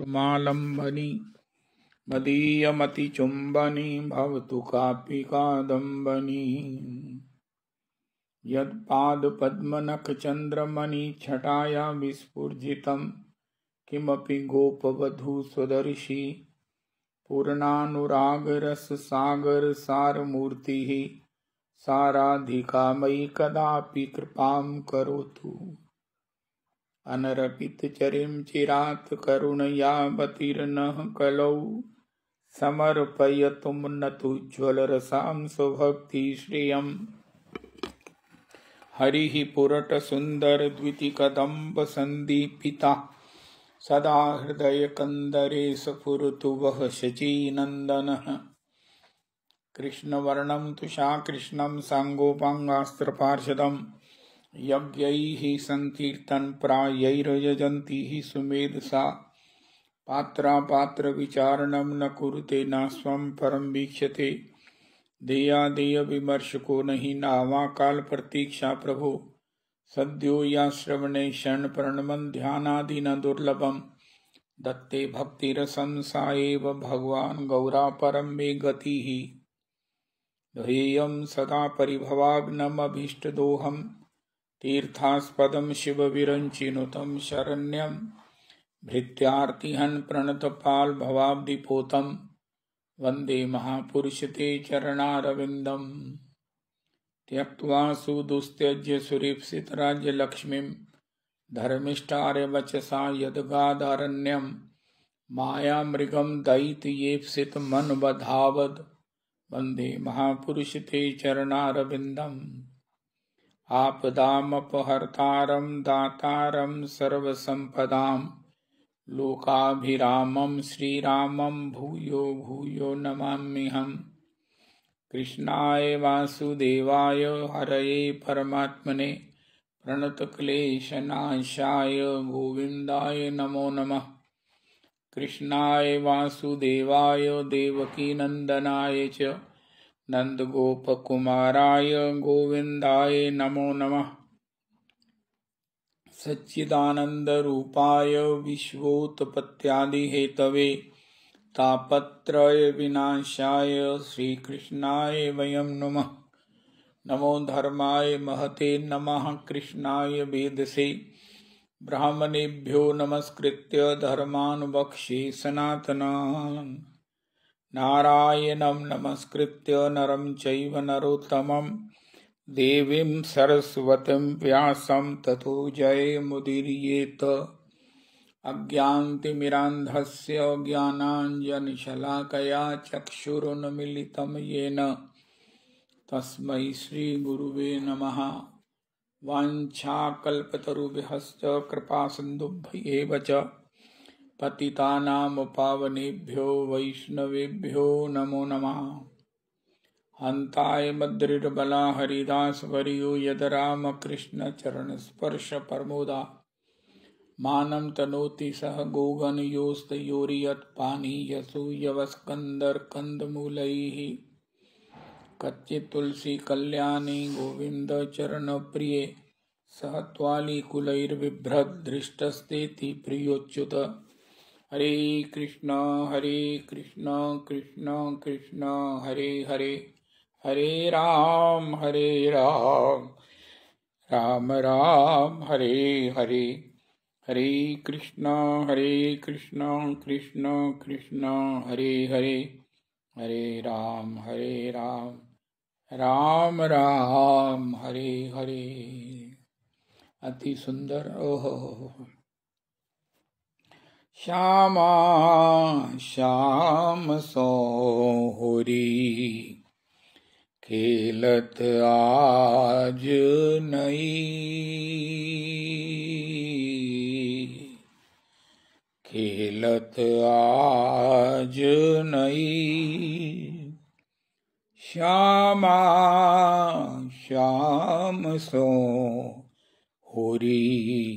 श्रुमालम्बनी मदीयमतिचुम्बनी भवतु कापि कादम्बनी। यत्पादपद्मनखचन्द्रमणि छटाया विस्फुर्जितं किमपि गोपवधू स्वदर्शी पूर्णानुरागरससागरसारमूर्तिः साराधिका मयि कदापि कृपां करोतु। अनरपितचरिं चिरात् करुणयावतीर्णः कलौ समर्पयतु मुन्नतोज्ज्वलरसां स्वभक्तिश्रियम्। हरिः पुरटसुन्दरद्वितिकदम्बसन्दीपिता सदा हृदयकन्दरे स्फुरतु वः शचीनन्दनः। कृष्णवर्णं तुषाकृष्णं साङ्गोपाङ्गास्त्रपार्षदं यज्ञैः सङ्कीर्तनप्रायैर्यजन्तीः सुमेधसा। पात्रापात्रविचारणं न कुरुते न स्वं परं वीक्षते। देयादेयविमर्शको नहि नावाकाल प्रतीक्षा प्रभो। सद्यो या श्रवणे शरणप्रणमन् ध्यानादिना दुर्लभम्। दत्ते भक्तिरसं सा एव भगवान् गौरा परं मे गतिः। ध्येयं सदा परिभवाग्नमभीष्टदोहं तीर्थास्पदं शिवविरञ्चिनुतं शरण्यं। भृत्यार्तिहन् प्रणतपाल्भवाब्धिपोतं वन्दे महापुरुष ते चरणारविन्दम्। त्यक्त्वा सुदुस्त्यज्य सुरीप्सितराज्यलक्ष्मीं धर्मिष्ठार्यवचसा यद्गादारण्यं। मायामृगं दयितयेप्सितमन्वधावद् वन्दे महापुरुष ते चरणारविन्दम्। आपदामपहर्तारं दातारं सर्वसम्पदां लोकाभिरामं श्रीरामं भूयो भूयो नमाम्यहम्। कृष्णाय वासुदेवाय हरये परमात्मने प्रणतक्लेशनाशाय गोविन्दाय नमो नमः। कृष्णाय वासुदेवाय देवकीनन्दनाय च नन्दगोपकुमाराय गोविन्दाय नमो नमः। सच्चिदानन्दरूपाय विश्वोत्पत्त्यादिहेतवे तापत्रय विनाशाय श्रीकृष्णाय वयं नुमः। नमो धर्माय महते नमः कृष्णाय वेदसे। ब्राह्मणेभ्यो नमस्कृत्य धर्मान् वक्ष्ये सनातनान्। नारायणं नमस्कृत्य नरं चैव नरोत्तमं देवीं सरस्वतीं व्यासं ततो जयमुदीरयेत्। अज्ञानतिमिरान्धस्य ज्ञानाञ्जनशलाकया चक्षुरुन्मीलितं येन तस्मै श्रीगुरुवे नमः। वाञ्छाकल्पतरुभ्यश्च कृपासिन्धुभ्येव च पतितानां पावनेभ्यो वैष्णवेभ्यो नमो नमः। हन्ताय मद्रिर्बला हरिदासवर्यो यद रामकृष्णचरणस्पर्शपरमोदा मानं तनोति सह गोगणयोस्तयोरियत्पानीयसूयवस्कन्दर्कन्दमूलैः। कच्चित्तुलसी कल्याणी गोविंद चरणप्रिये सह त्वालिकुलैर्बिभ्रद्दृष्टस्तेति प्रियोच्युत। हरे कृष्ण कृष्ण कृष्ण हरे हरे हरे राम राम राम हरे हरे। हरे कृष्ण कृष्ण कृष्ण हरे हरे हरे राम राम राम हरे हरे। अति सुंदर। ओहो श्यामा श्याम सोहरी खेलत आज नई। खेलत आज नई। श्यामा श्याम सो होरी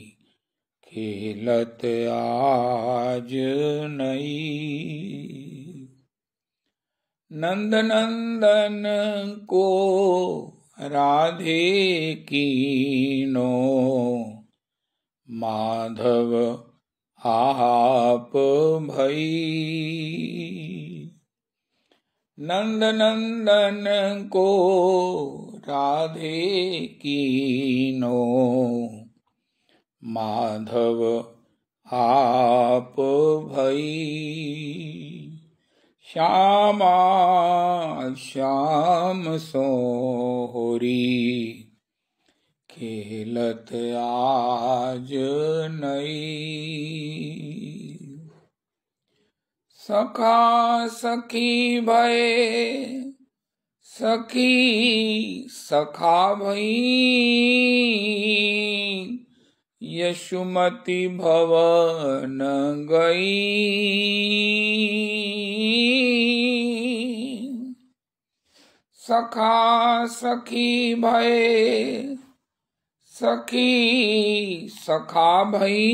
खेलत आज नई। नंद नंदन को राधे कीनो माधव आप भई। नंद नंदन को राधे कीनो, माधव आप भई। श्यामा श्याम सोहरी, खेलत आज नई। सखा सखी भये सखी सखा भई, यशुमति भवन गई। सखा सखी भये सखी सखा भई,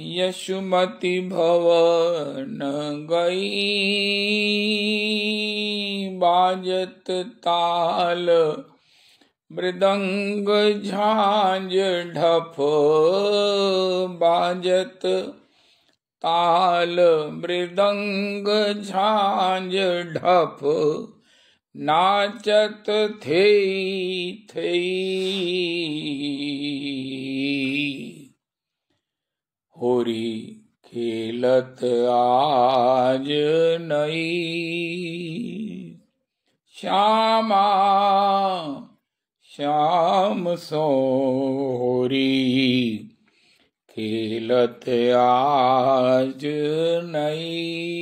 यशुमति भवन गई। बाजत ताल मृदंग झांझ ढप, बाजत ताल मृदंग झांझ ढप, नाचत थेई होरी, खेलत आज नई। श्यामा श्याम सोहरी, खेलत आज नई।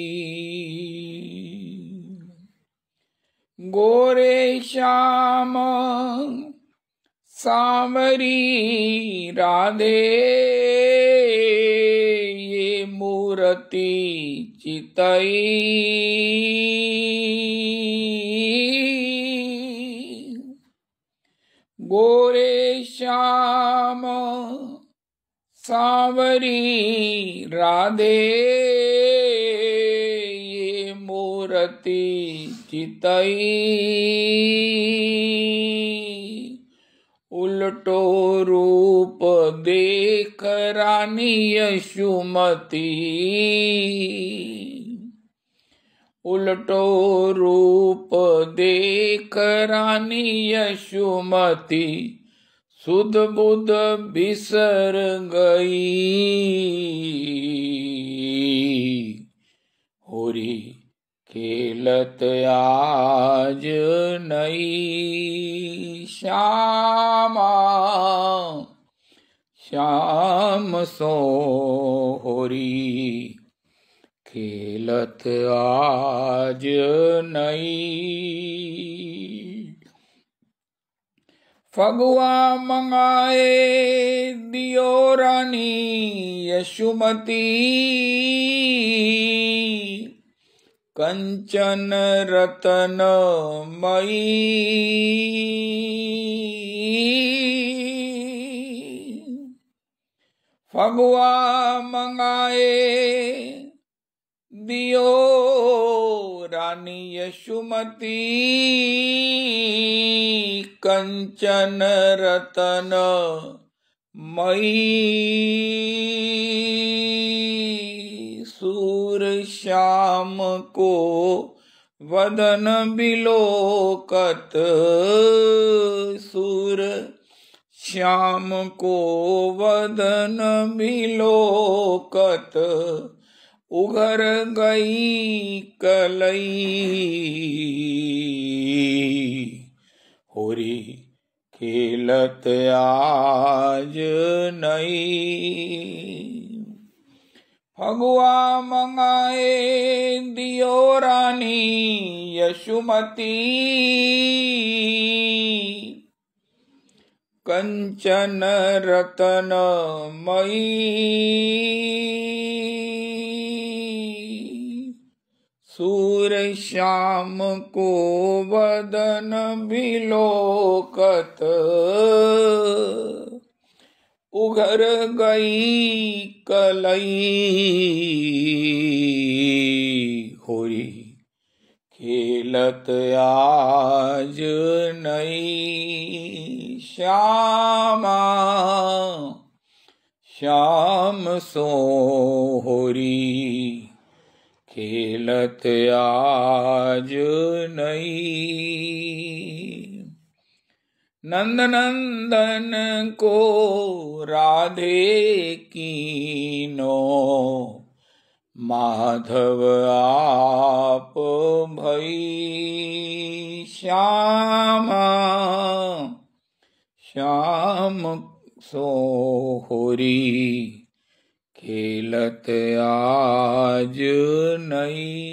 गोरे श्याम सांवरी राधे, ये मूर्ति चितई। गोरे श्याम सांवरी राधे, ये मूर्ति चितई। उल्टो रूप देख रानी यशुमती, उल्टो रूप देख रानी यशुमती, सुध बुध बिसर गई। होरी, खेलत आज नई। श्यामा श्याम सोहरी, खेलत आज नई। फगुआ मंगाए दियो रानी यशुमती, कंचन रतन मई। फगुआ मंगाए दियो रानी यशुमती, कंचन रतन मई। सूर श्याम को वदन बिलोकत, सूर श्याम को वदन बिलोकत, उघर गई कलई। होरी, खेलत आज नई। फगुआ मंगाए दियो रानी यशुमती, कंचन रतन मई। सूर श्याम को वदन बिलोकत, उघर गई कलई। होरी, खेलत आज नई। श्यामा श्याम सोहरी खेलत आज नहीं। नंद नंदन को राधे कीनो माधव आप भई। श्यामा श्याम सोहरी खेलत आज नहीं।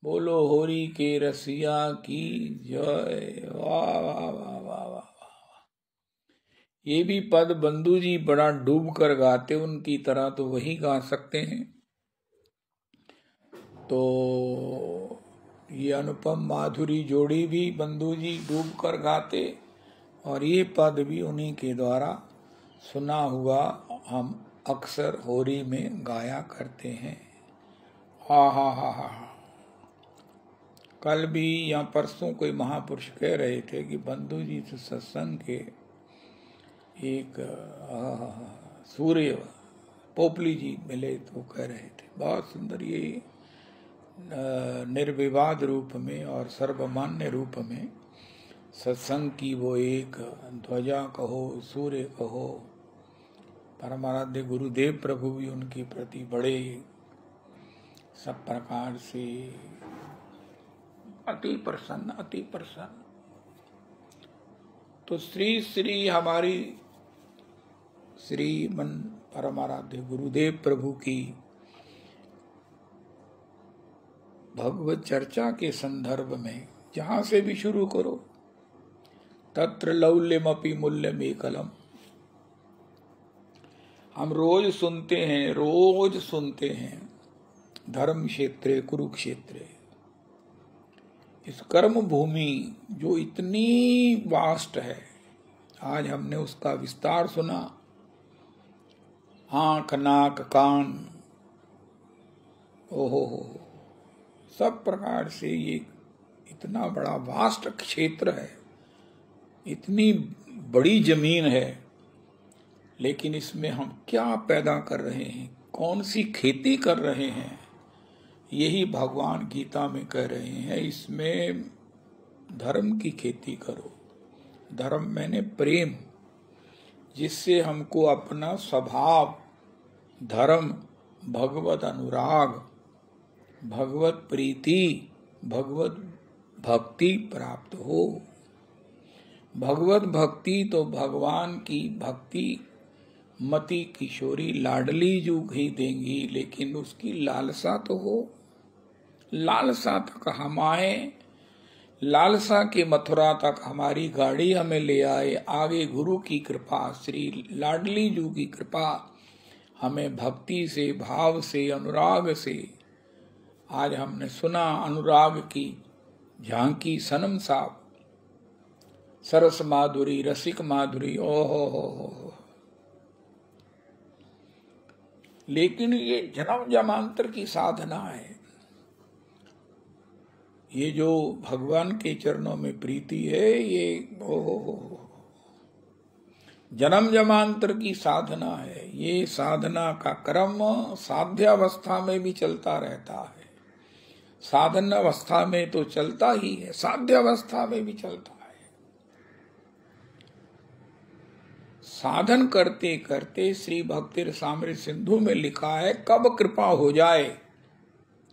बोलो होरी के रसिया की जय। वाह वाह वाह वाह वाह। ये भी पद बंधु जी बड़ा डूब कर गाते, उनकी तरह तो वही गा सकते हैं। तो ये अनुपम माधुरी जोड़ी भी बंधु जी डूब कर गाते, और ये पद भी उन्हीं के द्वारा सुना हुआ हम अक्सर होरी में गाया करते हैं। हा हा हा हा। कल भी या परसों कोई महापुरुष कह रहे थे कि बंधु जी से सत्संग के एक सूर्य पोपली जी मिले, तो कह रहे थे बहुत सुंदर, ये निर्विवाद रूप में और सर्वमान्य रूप में सत्संग की वो एक ध्वजा कहो, सूर्य कहो। परमाराध्य गुरुदेव प्रभु भी उनके प्रति बड़े सब प्रकार से अति प्रसन्न, अति प्रसन्न। तो श्री श्री हमारी श्रीमन परमाराध्य गुरुदेव प्रभु की भगवत चर्चा के संदर्भ में जहां से भी शुरू करो, तत्र लौल्यमपि मूल्यमेकलम। हम रोज सुनते हैं धर्म क्षेत्रे कुरुक्षेत्रे। इस कर्म भूमि जो इतनी वास्ट है, आज हमने उसका विस्तार सुना। आंख नाक कान ओहो हो, सब प्रकार से ये इतना बड़ा वास्ट क्षेत्र है, इतनी बड़ी जमीन है, लेकिन इसमें हम क्या पैदा कर रहे हैं, कौन सी खेती कर रहे हैं, यही भगवान गीता में कह रहे हैं। इसमें धर्म की खेती करो। धर्म मैंने प्रेम, जिससे हमको अपना स्वभाव, धर्म, भगवत अनुराग, भगवत प्रीति, भगवत भक्ति प्राप्त हो। भगवत भक्ति तो भगवान की भक्ति मति किशोरी लाडली जो ही देंगी, लेकिन उसकी लालसा तो हो। लालसा तक हम आए, लालसा के मथुरा तक हमारी गाड़ी हमें ले आए। आगे गुरु की कृपा, श्री लाडली जी की कृपा हमें भक्ति से, भाव से, अनुराग से। आज हमने सुना अनुराग की झांकी सनम साहब, सरस माधुरी, रसिक माधुरी, ओहो हो। लेकिन ये जन्म जन्मांतर की साधना है। ये जो भगवान के चरणों में प्रीति है, ये ओहो जन्म जन्मांतर की साधना है। ये साधना का क्रम साध्यावस्था में भी चलता रहता है। साधन अवस्था में तो चलता ही है, साध्यावस्था में भी चलता है। साधन करते करते श्री भक्ति रसामृत सिंधु में लिखा है, कब कृपा हो जाए,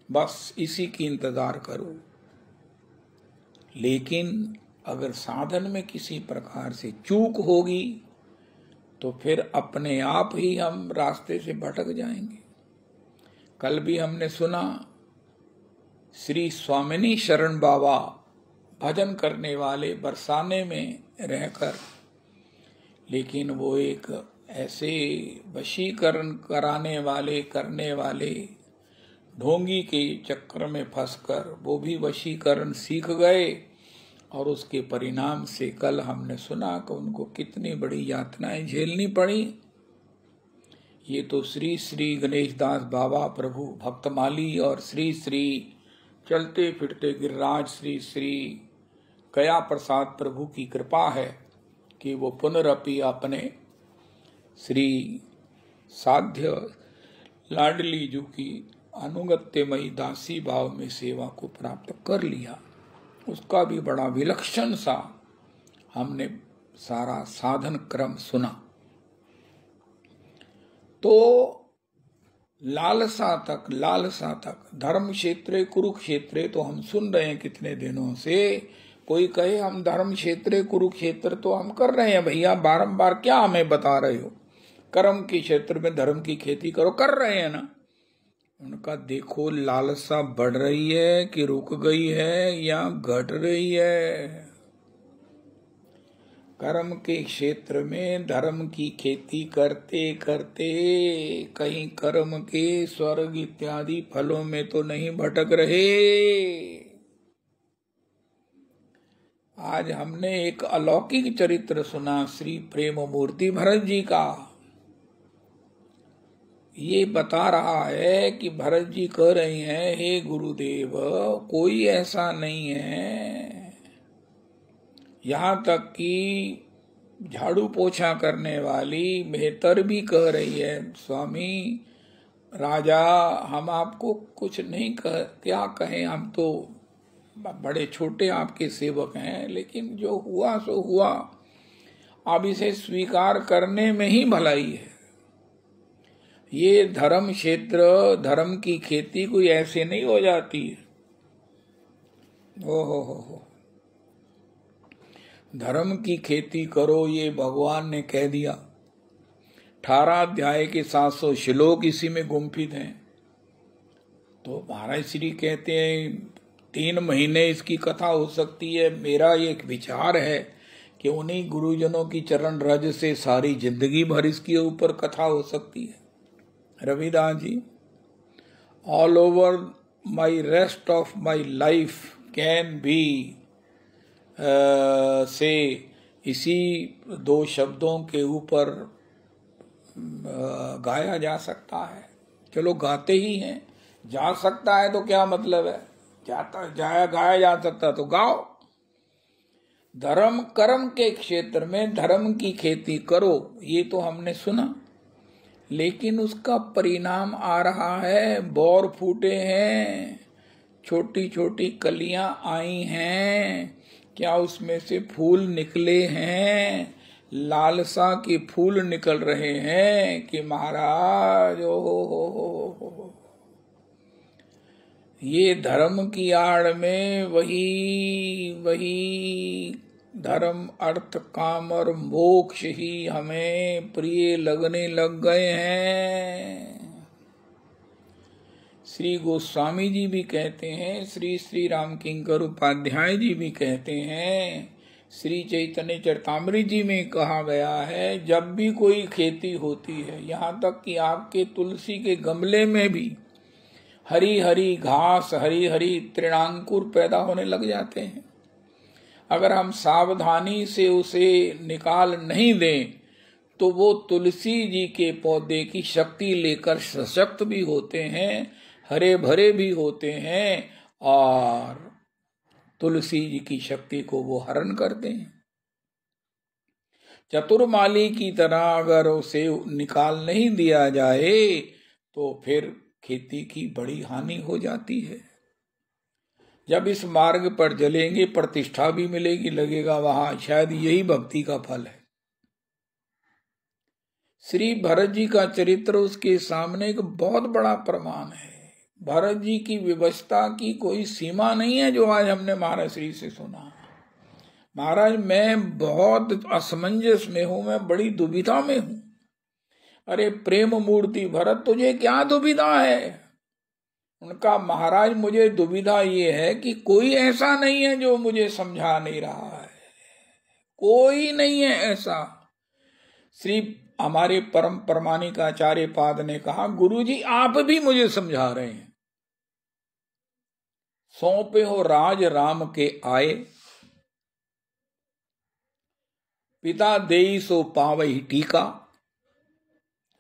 बस इसी की इंतजार करो। लेकिन अगर साधन में किसी प्रकार से चूक होगी तो फिर अपने आप ही हम रास्ते से भटक जाएंगे। कल भी हमने सुना श्री स्वामिनी शरण बाबा भजन करने वाले बरसाने में रहकर, लेकिन वो एक ऐसे वशीकरण कराने वाले, करने वाले ढोंगी के चक्कर में फंसकर वो भी वशीकरण सीख गए, और उसके परिणाम से कल हमने सुना कि उनको कितनी बड़ी यातनाएं झेलनी पड़ी। ये तो श्री श्री गणेश दास बाबा प्रभु भक्तमाली और श्री श्री चलते फिरते गिरिराज श्री श्री गया प्रसाद प्रभु की कृपा है कि वो पुनरअपि अपने श्री साध्य लाडली जी की अनुगत्यमयी दासी भाव में सेवा को प्राप्त कर लिया। उसका भी बड़ा विलक्षण सा हमने सारा साधन क्रम सुना। तो लालसा तक धर्म क्षेत्रे कुरुक्षेत्रे तो हम सुन रहे हैं कितने दिनों से। कोई कहे हम धर्म क्षेत्रे कुरुक्षेत्र तो हम कर रहे हैं भैया, बारंबार क्या हमें बता रहे हो? कर्म के क्षेत्र में धर्म की खेती करो, कर रहे हैं ना। उनका देखो लालसा बढ़ रही है कि रुक गई है या घट रही है। कर्म के क्षेत्र में धर्म की खेती करते करते कहीं कर्म के स्वर्ग इत्यादि फलों में तो नहीं भटक रहे। आज हमने एक अलौकिक चरित्र सुना श्री प्रेम मूर्ति भरत जी का। ये बता रहा है कि भरत जी कह रहे हैं, हे गुरुदेव, कोई ऐसा नहीं है, यहाँ तक कि झाड़ू पोछा करने वाली बेहतर भी कह रही है, स्वामी राजा हम आपको कुछ नहीं क्या कहें, हम तो बड़े छोटे आपके सेवक हैं, लेकिन जो हुआ सो हुआ, अब इसे स्वीकार करने में ही भलाई है। ये धर्म क्षेत्र, धर्म की खेती कोई ऐसे नहीं हो जाती है। हो धर्म की खेती करो, ये भगवान ने कह दिया। 18 अध्याय के 700 श्लोक इसी में गुम्फित हैं। तो महाराज श्री कहते हैं 3 महीने इसकी कथा हो सकती है। मेरा एक विचार है कि उन्हीं गुरुजनों की चरण रज से सारी जिंदगी भर इसके ऊपर कथा हो सकती है। Ravidas ji, all over my rest of my life can be say इसी 2 शब्दों के ऊपर गाया जा सकता है। चलो गाते ही हैं, जा सकता है तो क्या मतलब है, गाया जा सकता तो गाओ। धर्म कर्म के क्षेत्र में धर्म की खेती करो, ये तो हमने सुना, लेकिन उसका परिणाम आ रहा है। बौर फूटे हैं, छोटी छोटी कलियां आई हैं, क्या उसमें से फूल निकले हैं? लालसा के फूल निकल रहे हैं कि महाराज हो। ये धर्म की आड़ में वही धर्म अर्थ काम और मोक्ष ही हमें प्रिय लगने लग गए हैं। श्री गोस्वामी जी भी कहते हैं, श्री श्री राम किंकर उपाध्याय जी भी कहते हैं, श्री चैतन्य चरितामृत जी में कहा गया है, जब भी कोई खेती होती है, यहाँ तक कि आपके तुलसी के गमले में भी हरी हरी घास, हरी हरी तृणांकुर पैदा होने लग जाते हैं। अगर हम सावधानी से उसे निकाल नहीं दें तो वो तुलसी जी के पौधे की शक्ति लेकर सशक्त भी होते हैं, हरे भरे भी होते हैं, और तुलसी जी की शक्ति को वो हरण करते हैं। चतुर्माली की तरह अगर उसे निकाल नहीं दिया जाए तो फिर खेती की बड़ी हानि हो जाती है। जब इस मार्ग पर चलेंगे प्रतिष्ठा भी मिलेगी, लगेगा वहां शायद यही भक्ति का फल है। श्री भरत जी का चरित्र उसके सामने एक बहुत बड़ा प्रमाण है। भरत जी की विवशता की कोई सीमा नहीं है जो आज हमने महाराज श्री से सुना। महाराज मैं बहुत असमंजस में हूं, मैं बड़ी दुविधा में हूं। अरे प्रेम मूर्ति भरत, तुझे क्या दुविधा है? उनका महाराज मुझे दुविधा ये है कि कोई ऐसा नहीं है जो मुझे समझा नहीं रहा है, कोई नहीं है ऐसा। श्री हमारे परम प्रमाणिक आचार्य पाद ने कहा, गुरुजी आप भी मुझे समझा रहे हैं। सौंपे हो राज राम के आए, पिता देई सो पावई टीका।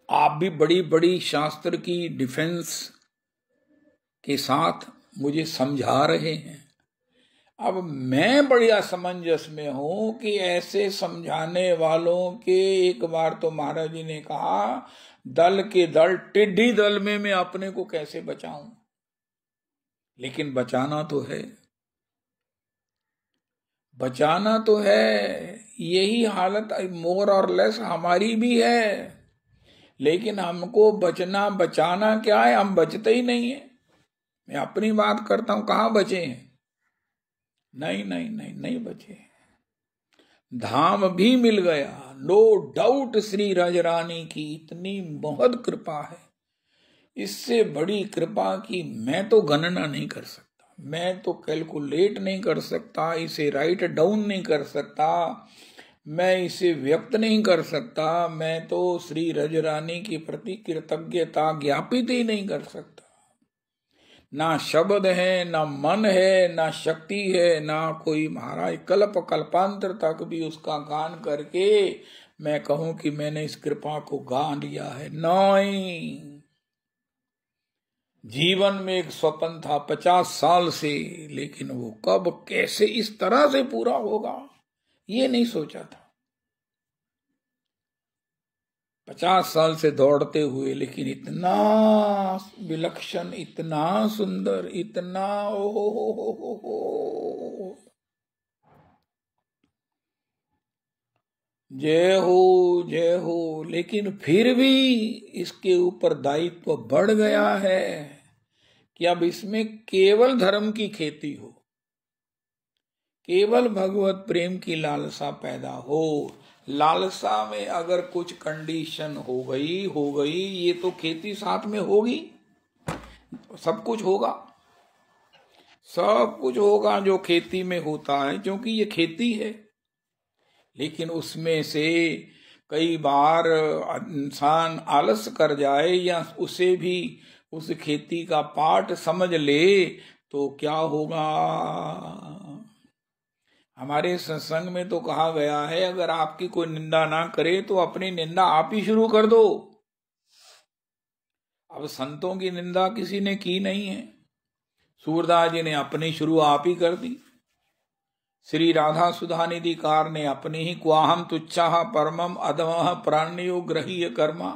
आप भी बड़ी बड़ी शास्त्र की डिफेंस के साथ मुझे समझा रहे हैं। अब मैं बड़ी असमंजस में हूं कि ऐसे समझाने वालों के, एक बार तो महाराज जी ने कहा दल के दल टिड्डी दल में मैं अपने को कैसे बचाऊं, लेकिन बचाना तो है, बचाना तो है। यही हालत मोर और लेस हमारी भी है, लेकिन हमको बचना, बचाना क्या है, हम बचते ही नहीं है। मैं अपनी बात करता हूं, कहां बचे हैं? नहीं नहीं नहीं नहीं बचे। धाम भी मिल गया, नो डाउट। श्री राजरानी की इतनी बहुत कृपा है, इससे बड़ी कृपा की मैं तो गणना नहीं कर सकता, मैं तो कैलकुलेट नहीं कर सकता, इसे राइट डाउन नहीं कर सकता, मैं इसे व्यक्त नहीं कर सकता। मैं तो श्री राजरानी के प्रति कृतज्ञता ज्ञापित ही नहीं कर सकता। ना शब्द है, ना मन है, ना शक्ति है, ना कोई महाराज कल्प कल्पांतर तक भी उसका गान करके मैं कहूं कि मैंने इस कृपा को गा लिया है। नहीं, जीवन में एक स्वप्न था 50 साल से, लेकिन वो कब कैसे इस तरह से पूरा होगा ये नहीं सोचा था। 50 साल से दौड़ते हुए, लेकिन इतना विलक्षण, इतना सुंदर, इतना ओ जय हो, जय हो। लेकिन फिर भी इसके ऊपर दायित्व बढ़ गया है कि अब इसमें केवल धर्म की खेती हो, केवल भगवत प्रेम की लालसा पैदा हो। लालसा में अगर कुछ कंडीशन हो गई, ये तो खेती साथ में होगी, सब कुछ होगा, सब कुछ होगा जो खेती में होता है, क्योंकि ये खेती है। लेकिन उसमें से कई बार इंसान आलस कर जाए या उसे भी उस खेती का पाठ समझ ले तो क्या होगा। हमारे सत्संग में तो कहा गया है, अगर आपकी कोई निंदा ना करे तो अपनी निंदा आप ही शुरू कर दो। अब संतों की निंदा किसी ने की नहीं है, सूरदास जी ने अपनी शुरू आप ही कर दी, श्री राधा सुधा निधिकार ने अपनी ही क्वाहम तुच्छा परमम अधम प्राण्यो ग्रहीय कर्मा,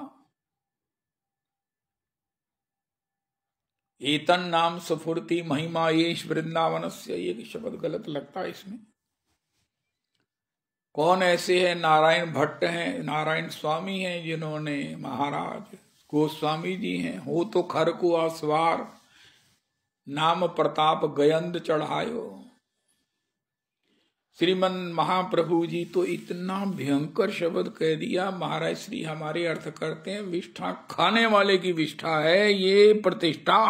एतन नाम सुफुर्ति महिमा येश वृंदावन से। ये शब्द गलत लगता है इसमें। कौन ऐसे है? नारायण भट्ट हैं, नारायण स्वामी हैं, जिन्होंने महाराज गोस्वामी जी हैं, हो तो खर को आसवार नाम प्रताप गयंद चढ़ायो। श्रीमन महाप्रभु जी तो इतना भयंकर शब्द कह दिया। महाराज श्री हमारे अर्थ करते हैं, विष्ठा खाने वाले की विष्ठा है ये प्रतिष्ठा,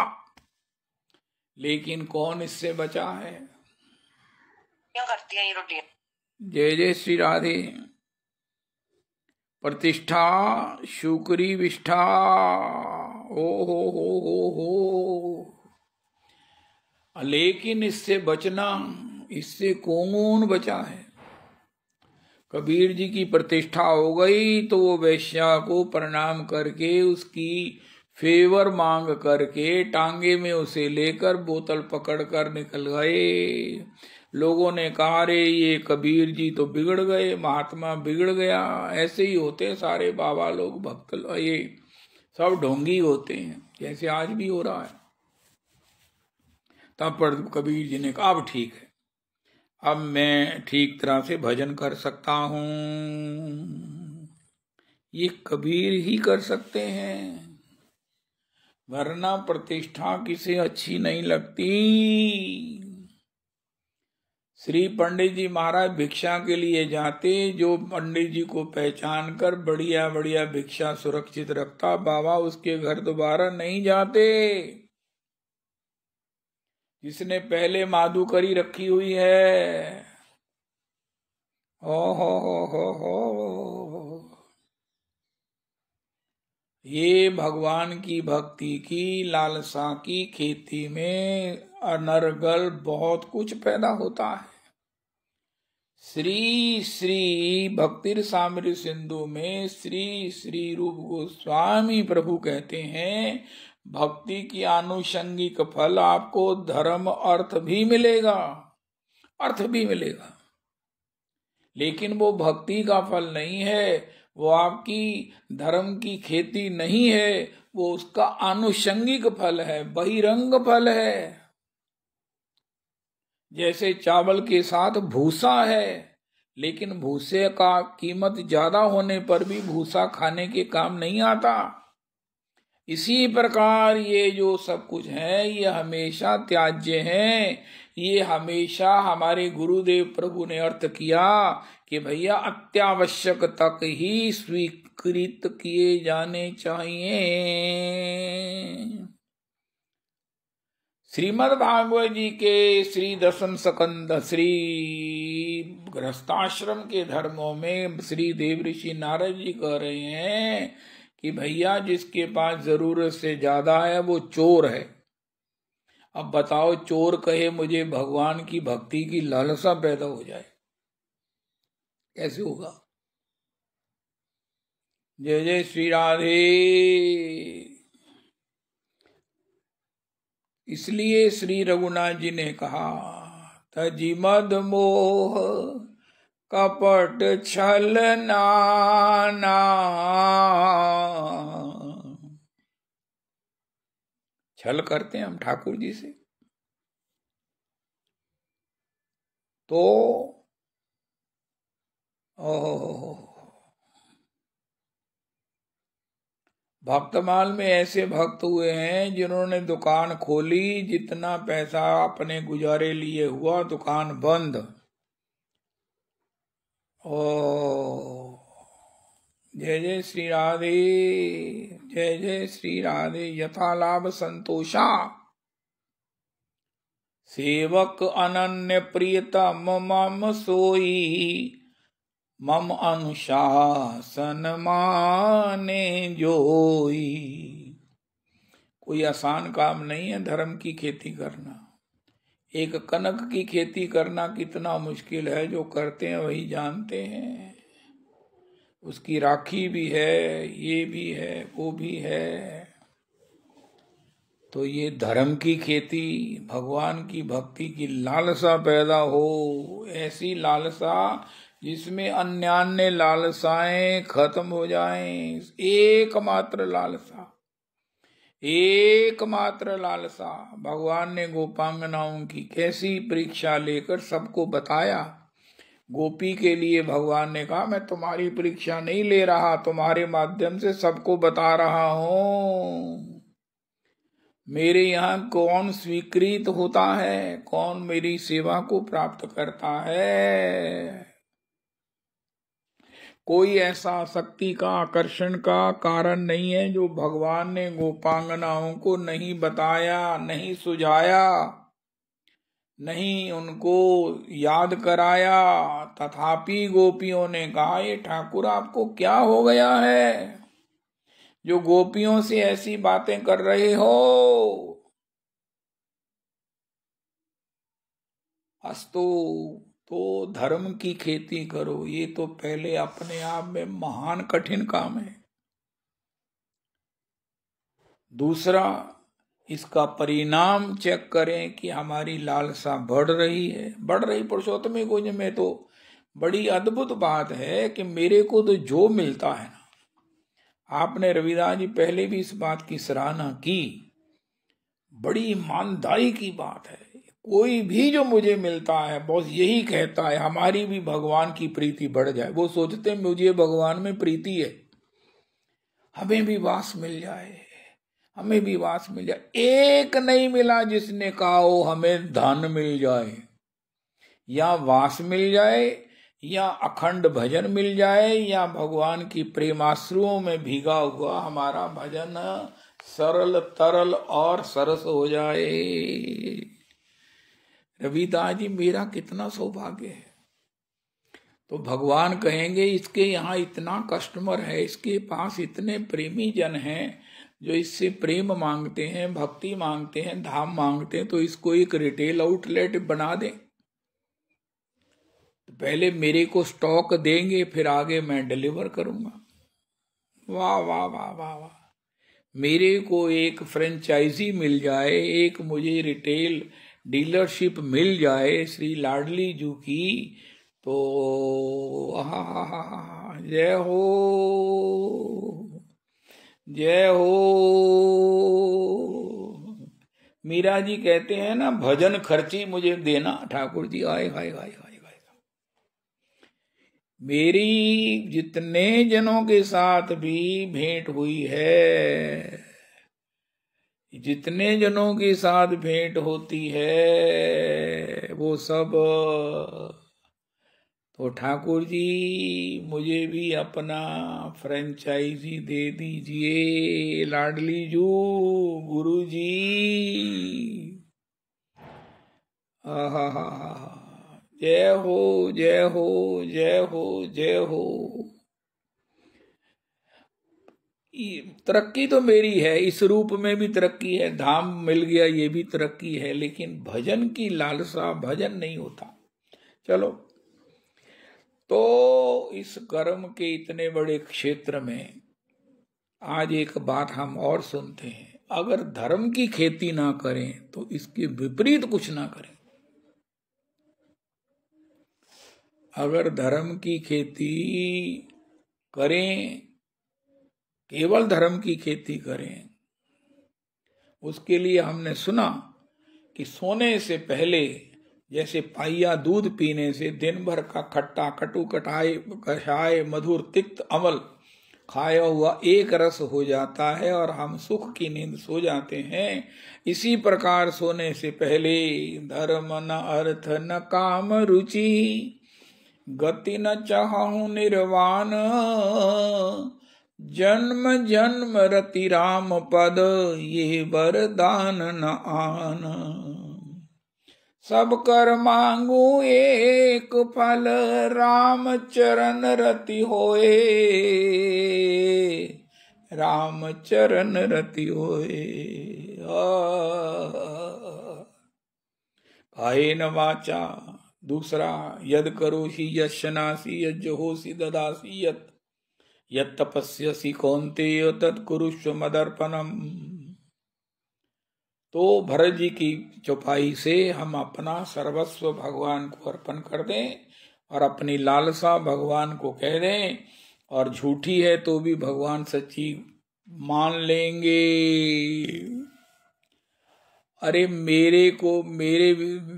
लेकिन कौन इससे बचा है? क्या करती है ये रोटी? जय जय श्री राधे। प्रतिष्ठा शुक्री विष्ठा, ओ हो। लेकिन इससे बचना, इससे कौन बचा है? कबीर जी की प्रतिष्ठा हो गई तो वो वैश्या को प्रणाम करके उसकी फेवर मांग करके टांगे में उसे लेकर बोतल पकड़कर निकल गए। लोगों ने कहा, रे ये कबीर जी तो बिगड़ गए, महात्मा बिगड़ गया। ऐसे ही होते सारे बाबा लोग, भक्त, ये सब ढोंगी होते हैं, जैसे आज भी हो रहा है। तब पर कबीर जी ने कहा, अब ठीक है, अब मैं ठीक तरह से भजन कर सकता हूं। ये कबीर ही कर सकते हैं, वरना प्रतिष्ठा किसे अच्छी नहीं लगती। श्री पंडित जी महाराज भिक्षा के लिए जाते, जो पंडित जी को पहचान कर बढ़िया बढ़िया भिक्षा सुरक्षित रखता, बाबा उसके घर दोबारा नहीं जाते। जिसने पहले माधुकरी रखी हुई है, ओ हो। ये भगवान की भक्ति की लालसा की खेती में अनर्गल बहुत कुछ पैदा होता है। श्री श्री भक्तिर सामरी सिंधु में श्री श्री रूप गोस्वामी प्रभु कहते हैं, भक्ति की आनुषंगिक फल आपको धर्म अर्थ भी मिलेगा, अर्थ भी मिलेगा, लेकिन वो भक्ति का फल नहीं है, वो आपकी धर्म की खेती नहीं है, वो उसका आनुषंगिक फल है, बहिरंग फल है। जैसे चावल के साथ भूसा है, लेकिन भूसे का कीमत ज्यादा होने पर भी भूसा खाने के काम नहीं आता। इसी प्रकार ये जो सब कुछ है ये हमेशा त्याज्य है। ये हमेशा हमारे गुरुदेव प्रभु ने अर्थ किया कि भैया अत्यावश्यक तक ही स्वीकृत किए जाने चाहिए। श्रीमद् भागवत जी के श्री दशम स्कंद श्री गृहस्थाश्रम के धर्मों में श्री देव ऋषि नारद जी कह रहे हैं कि भैया जिसके पास जरूरत से ज्यादा है वो चोर है। अब बताओ, चोर कहे मुझे भगवान की भक्ति की लालसा पैदा हो जाए, कैसे होगा? जय जय श्री राधे। इसलिए श्री रघुनाथ जी ने कहा, तजी मद मोह कपट छल नाना। छल करते हैं हम ठाकुर जी से, तो भक्तमाल में ऐसे भक्त हुए हैं जिन्होंने दुकान खोली, जितना पैसा अपने गुजारे लिए हुआ दुकान बंद। ओ जय जय श्री राधे, जय जय श्री राधे। यथा लाभ संतोषा सेवक अनन्य प्रियतम मम सोई, मम अनुशासन माने जोई। कोई आसान काम नहीं है धर्म की खेती करना। एक कनक की खेती करना कितना मुश्किल है, जो करते हैं वही जानते हैं। उसकी राखी भी है, ये भी है, वो भी है। तो ये धर्म की खेती, भगवान की भक्ति की लालसा पैदा हो, ऐसी लालसा जिसमें अन्यान्य लालसाएं खत्म हो जाएं। एकमात्र लालसा, एकमात्र लालसा। भगवान ने गोपांगनाओं की कैसी परीक्षा लेकर सबको बताया। गोपी के लिए भगवान ने कहा, मैं तुम्हारी परीक्षा नहीं ले रहा, तुम्हारे माध्यम से सबको बता रहा हूं मेरे यहाँ कौन स्वीकृत होता है, कौन मेरी सेवा को प्राप्त करता है। कोई ऐसा शक्ति का, आकर्षण का कारण नहीं है जो भगवान ने गोपांगनाओं को नहीं बताया, नहीं सुझाया, नहीं उनको याद कराया। तथापि गोपियों ने कहा, ये ठाकुर आपको क्या हो गया है जो गोपियों से ऐसी बातें कर रहे हो? अस्तु, तो धर्म की खेती करो, ये तो पहले अपने आप में महान कठिन काम है। दूसरा, इसका परिणाम चेक करें कि हमारी लालसा बढ़ रही है, बढ़ रही। पुरुषोत्तम कुंज में तो बड़ी अद्भुत बात है कि मेरे को तो जो मिलता है ना, आपने रविदास जी पहले भी इस बात की सराहना की, बड़ी ईमानदारी की बात है। कोई भी जो मुझे मिलता है बॉस यही कहता है हमारी भी भगवान की प्रीति बढ़ जाए। वो सोचते मुझे भगवान में प्रीति है, हमें भी वास मिल जाए, हमें भी वास मिल जाए। एक नहीं मिला जिसने कहा हो हमें धन मिल जाए, या वास मिल जाए, या अखंड भजन मिल जाए, या भगवान की प्रेमाश्रुओं में भीगा हुआ हमारा भजन सरल तरल और सरस हो जाए। रविदास जी, मेरा कितना सौभाग्य है। तो भगवान कहेंगे इसके यहाँ इतना कस्टमर है, इसके पास इतने प्रेमी जन हैं जो इससे प्रेम मांगते हैं, भक्ति मांगते हैं, धाम मांगते हैं, तो इसको एक रिटेल आउटलेट बना दें। तो पहले मेरे को स्टॉक देंगे, फिर आगे मैं डिलीवर करूंगा। वाह वाह वाह वाह वाह। मेरे को एक फ्रेंचाइजी मिल जाए, एक मुझे रिटेल डीलरशिप मिल जाए श्री लाडली जू की तो जय हो, जय हो। मीरा जी कहते हैं ना, भजन खर्ची मुझे देना ठाकुर जी। आए हाय हाय हाय हाय। मेरी जितने जनों के साथ भी भेंट हुई है, जितने जनों के साथ भेंट होती है वो सब, तो ठाकुर जी मुझे भी अपना फ्रेंचाइजी दे दीजिए लाडली जू गुरु जी। आहा, जय हो, जय हो, जय हो, जय हो। तरक्की तो मेरी है, इस रूप में भी तरक्की है, धाम मिल गया ये भी तरक्की है, लेकिन भजन की लालसा, भजन नहीं होता। चलो, तो इस कर्म के इतने बड़े क्षेत्र में आज एक बात हम और सुनते हैं, अगर धर्म की खेती ना करें तो इसके विपरीत कुछ ना करें। अगर धर्म की खेती करें, केवल धर्म की खेती करें, उसके लिए हमने सुना कि सोने से पहले जैसे पाइया दूध पीने से दिन भर का खट्टा कटु कषाय मधुर तिक्त अमल खाया हुआ एक रस हो जाता है और हम सुख की नींद सो जाते हैं, इसी प्रकार सोने से पहले धर्म न अर्थ न काम रुचि गति न चाहूं निर्वाण जन्म जन्म रति राम पद ये वरदान न आन। सब कर मांगू एक फल राम चरण रति होए, राम चरण रति होए। कायेन वाचा, दूसरा यद करोषि यशनासी यज्जहोषि ददासी यत तपस्यसि कौन्तेय तत् कुरुष्व मदर्पणम। तो भरत जी की चौपाई से हम अपना सर्वस्व भगवान को अर्पण कर दें और अपनी लालसा भगवान को कह दें, और झूठी है तो भी भगवान सच्ची मान लेंगे। अरे मेरे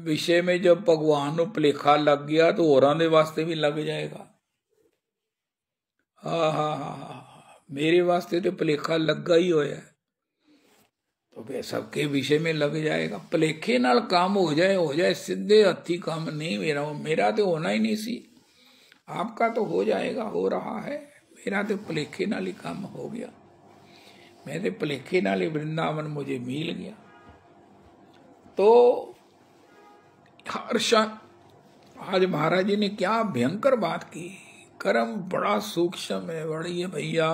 विषय में जब भगवान को भुलेखा लग गया तो औरां दे वास्ते भी लग जाएगा। मेरे वास्ते तो भुलेखा लगा ही होया, तो वे सबके विषय में लग जाएगा। भुलेखे नाल काम हो जाए सीधे हथी काम नहीं मेरा तो होना ही नहीं सी। आपका तो हो जाएगा, हो रहा है, मेरा तो भुलेखे नाल ही काम हो गया। मेरे भुलेखे नाल ही वृंदावन मुझे मिल गया। तो हर्ष आज महाराज जी ने क्या भयंकर बात की। कर्म बड़ा सूक्ष्म है, बड़ी है भैया।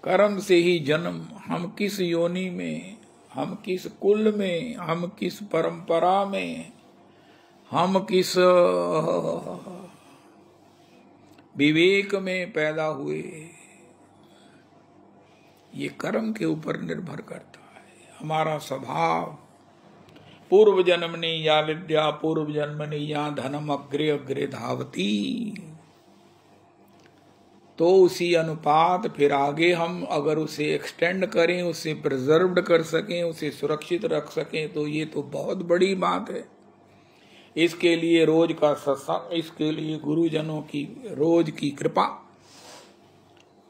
कर्म से ही जन्म, हम किस योनि में, हम किस कुल में, हम किस परंपरा में, हम किस विवेक में पैदा हुए, ये कर्म के ऊपर निर्भर करता है। हमारा स्वभाव, पूर्व जन्मनि या विद्या पूर्व जन्मनि या धनम अग्रे अग्रे धावती, तो उसी अनुपात फिर आगे हम अगर उसे एक्सटेंड करें, उसे प्रिजर्व्ड कर सकें, उसे सुरक्षित रख सकें, तो ये तो बहुत बड़ी बात है। इसके लिए रोज का सत्संग, इसके लिए गुरुजनों की रोज की कृपा,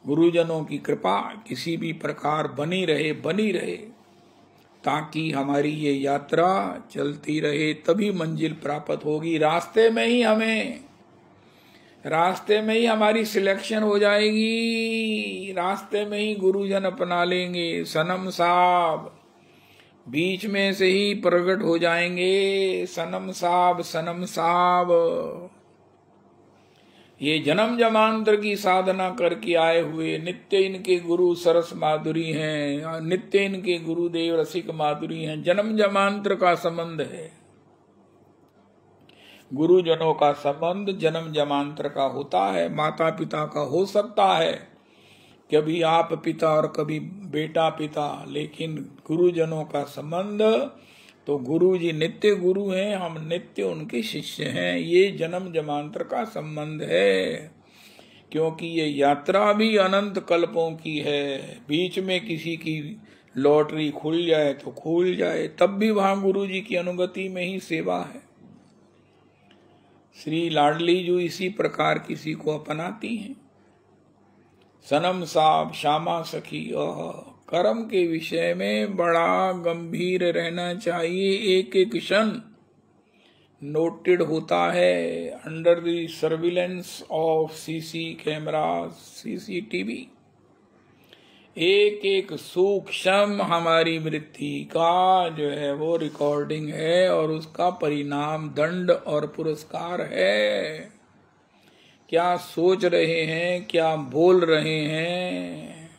गुरुजनों की कृपा किसी भी प्रकार बनी रहे, ताकि हमारी ये यात्रा चलती रहे, तभी मंजिल प्राप्त होगी। रास्ते में ही हमारी सिलेक्शन हो जाएगी, रास्ते में ही गुरुजन अपना लेंगे। सनम साहब बीच में से ही प्रकट हो जाएंगे। सनम साहब ये जन्म जमांतर की साधना करके आए हुए, नित्य इनके गुरु सरस माधुरी हैं, नित्य इनके गुरुदेव रसिक माधुरी हैं। जन्म जमांतर का संबंध है, गुरुजनों का संबंध जन्म जमांतर का होता है। माता पिता का हो सकता है, कभी आप पिता और कभी बेटा पिता, लेकिन गुरुजनों का संबंध तो गुरु जी नित्य गुरु हैं, हम नित्य उनके शिष्य हैं। ये जन्म जन्मांतर का संबंध है, क्योंकि ये यात्रा भी अनंत कल्पों की है। बीच में किसी की लॉटरी खुल जाए तो खुल जाए, तब भी वहां गुरु जी की अनुगति में ही सेवा है। श्री लाडली जो इसी प्रकार किसी को अपनाती हैं। सनम साहब, श्यामा सखी, कर्म के विषय में बड़ा गंभीर रहना चाहिए। एक एक क्षण नोटेड होता है under the surveillance of CC camera, CCTV. एक एक सूक्ष्म हमारी वृत्ति का जो है वो रिकॉर्डिंग है, और उसका परिणाम दंड और पुरस्कार है। क्या सोच रहे हैं, क्या बोल रहे हैं,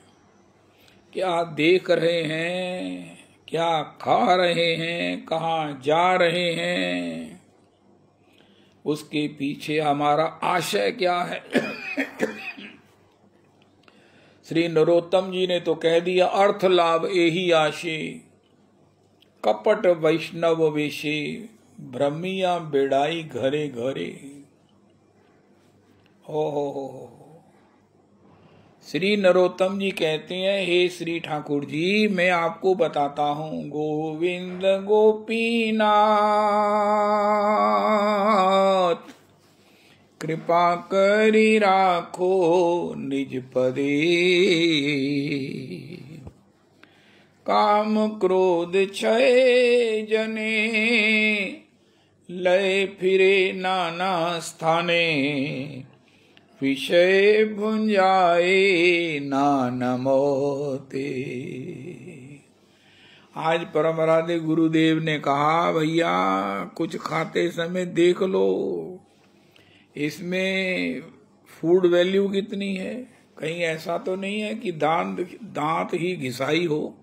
क्या देख रहे हैं, क्या खा रहे हैं, कहाँ जा रहे हैं, उसके पीछे हमारा आशय क्या है। श्री नरोत्तम जी ने तो कह दिया, अर्थ लाभ एही आशे, कपट वैष्णव वेशे, ब्रह्मिया बेड़ाई घरे घरे। हो। श्री नरोत्तम जी कहते हैं, हे श्री ठाकुर जी, मैं आपको बताता हूँ, गोविंद गोपीनाथ कृपा करी राखो निज पदे, काम क्रोध क्षय जने, लय फिरे नाना स्थाने, विषय भुंजाए नाना मोते। आज परम आराध्य गुरुदेव ने कहा, भैया कुछ खाते समय देख लो, इसमें फूड वैल्यू कितनी है। कहीं ऐसा तो नहीं है कि दांत ही घिसाई हो।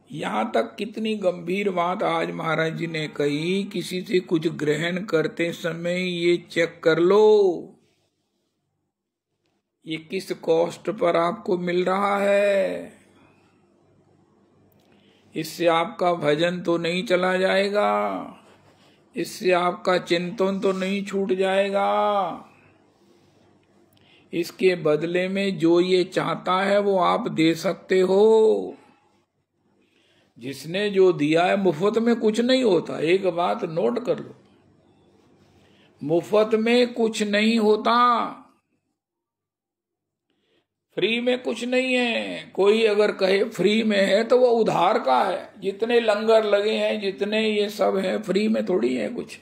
यहाँ तक कितनी गंभीर बात आज महाराज जी ने कही, किसी से कुछ ग्रहण करते समय ये चेक कर लो, ये किस कॉस्ट पर आपको मिल रहा है। इससे आपका भजन तो नहीं चला जाएगा, इससे आपका चिंतन तो नहीं छूट जाएगा। इसके बदले में जो ये चाहता है वो आप दे सकते हो। जिसने जो दिया है, मुफ्त में कुछ नहीं होता। एक बात नोट कर लो, मुफ्त में कुछ नहीं होता, फ्री में कुछ नहीं है। कोई अगर कहे फ्री में है तो वो उधार का है। जितने लंगर लगे हैं, जितने ये सब है, फ्री में थोड़ी है कुछ।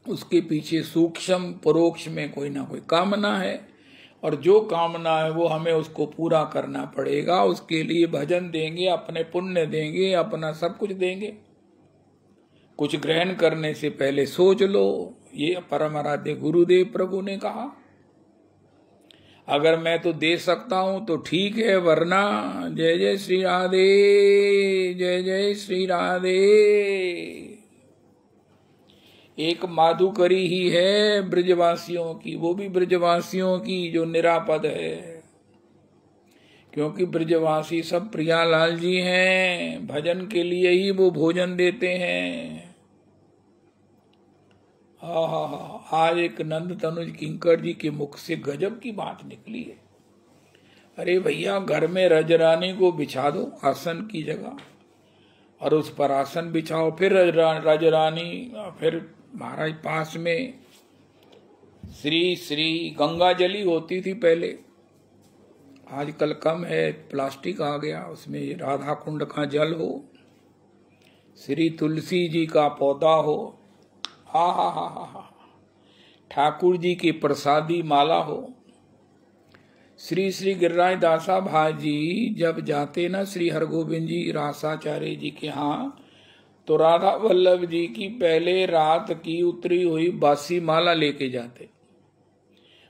उसके पीछे सूक्ष्म परोक्ष में कोई ना कोई कामना है, और जो कामना है वो हमें उसको पूरा करना पड़ेगा। उसके लिए भजन देंगे, अपने पुण्य देंगे, अपना सब कुछ देंगे। कुछ ग्रहण करने से पहले सोच लो। ये परम आराध्य गुरुदेव प्रभु ने कहा, अगर मैं तो दे सकता हूं तो ठीक है, वरना जय जय श्री राधे, जय जय श्री राधे। एक माधुकरी ही है ब्रजवासियों की, वो भी ब्रजवासियों की जो निरापद है, क्योंकि ब्रजवासी सब प्रियालाल जी हैं। भजन के लिए ही वो भोजन देते हैं। आज एक नंद तनुज किंकर जी के मुख से गजब की बात निकली है। अरे भैया, घर में रजरानी को बिछा दो आसन की जगह, और उस पर आसन बिछाओ, फिर रजरानी, फिर महाराज पास में श्री गंगा जली होती थी पहले, आजकल कम है, प्लास्टिक आ गया, उसमें राधा कुंड का जल हो, श्री तुलसी जी का पौधा हो, हा, ठाकुर जी की प्रसादी माला हो। श्री गिरिराज दासा भाजी जब जाते ना श्री हरगोविंद जी रासाचार्य जी के यहाँ, तो राधा वल्लभ जी की पहले रात की उतरी हुई बासी माला लेके जाते।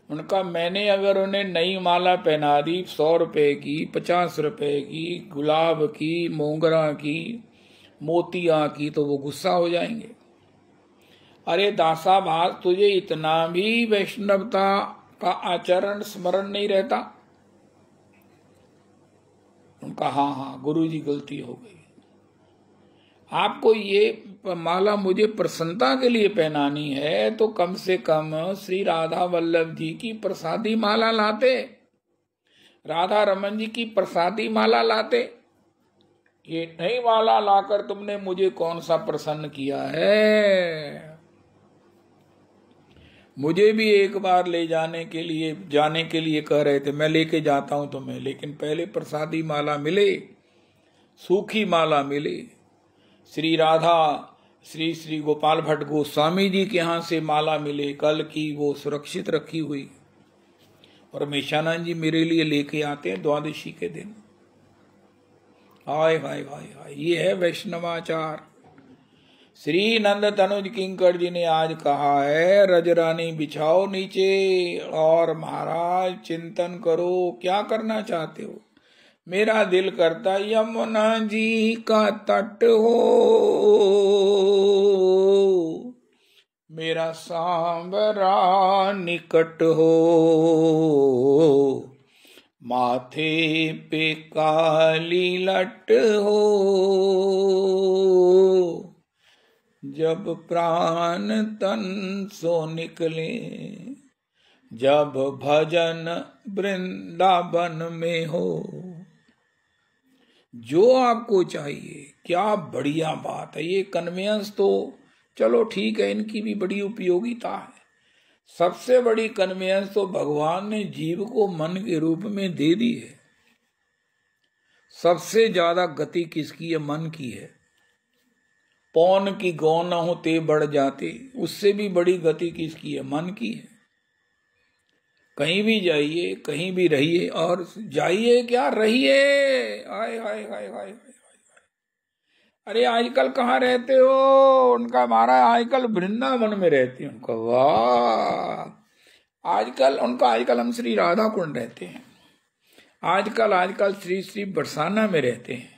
उनका मैंने अगर उन्हें नई माला पहना दी 100 रुपए की, 50 रुपए की, गुलाब की, मोगरा की, मोतिया की, तो वो गुस्सा हो जाएंगे। अरे दासा भाग, तुझे इतना भी वैष्णवता का आचरण स्मरण नहीं रहता? उनका हाँ गुरु जी गलती हो गई। आपको ये माला मुझे प्रसन्नता के लिए पहनानी है तो कम से कम श्री राधा वल्लभ जी की प्रसादी माला लाते, राधा रमन जी की प्रसादी माला लाते। ये नई माला लाकर तुमने मुझे कौन सा प्रसन्न किया है। मुझे भी एक बार जाने के लिए कह रहे थे, मैं लेके जाता हूं तुम्हें, लेकिन पहले प्रसादी माला मिले, सूखी माला मिले। श्री राधा श्री गोपाल भट्ट गोस्वामी जी के यहाँ से माला मिले, कल की वो सुरक्षित रखी हुई, और मेशानंद जी मेरे लिए लेके आते हैं द्वादशी के दिन। हाय हाय हाय हाय, ये है वैष्णवाचार। श्री नंद तनुज किंकर जी ने आज कहा है, रजरानी बिछाओ नीचे और महाराज चिंतन करो, क्या करना चाहते हो। मेरा दिल करता यमुना जी का तट हो, मेरा सांवरा निकट हो, माथे पे काली लट हो, जब प्राण तन सो निकले, जब भजन वृंदावन में हो। जो आपको चाहिए, क्या बढ़िया बात है। ये कन्वेंस तो चलो ठीक है, इनकी भी बड़ी उपयोगिता है। सबसे बड़ी कन्वेंस तो भगवान ने जीव को मन के रूप में दे दी है। सबसे ज्यादा गति किसकी है? मन की है। पौन की गौ न होते बढ़ जाते, उससे भी बड़ी गति किसकी है? मन की है। कहीं भी जाइए, कहीं भी रहिए, और जाइए क्या, रहिए। हाय हाय हाय हाय। अरे आजकल कहाँ रहते हो? उनका महाराज आजकल वृंदावन में रहते हैं। उनका वाह, आजकल हम श्री राधा कुंड रहते हैं। आजकल श्री बरसाना में रहते हैं।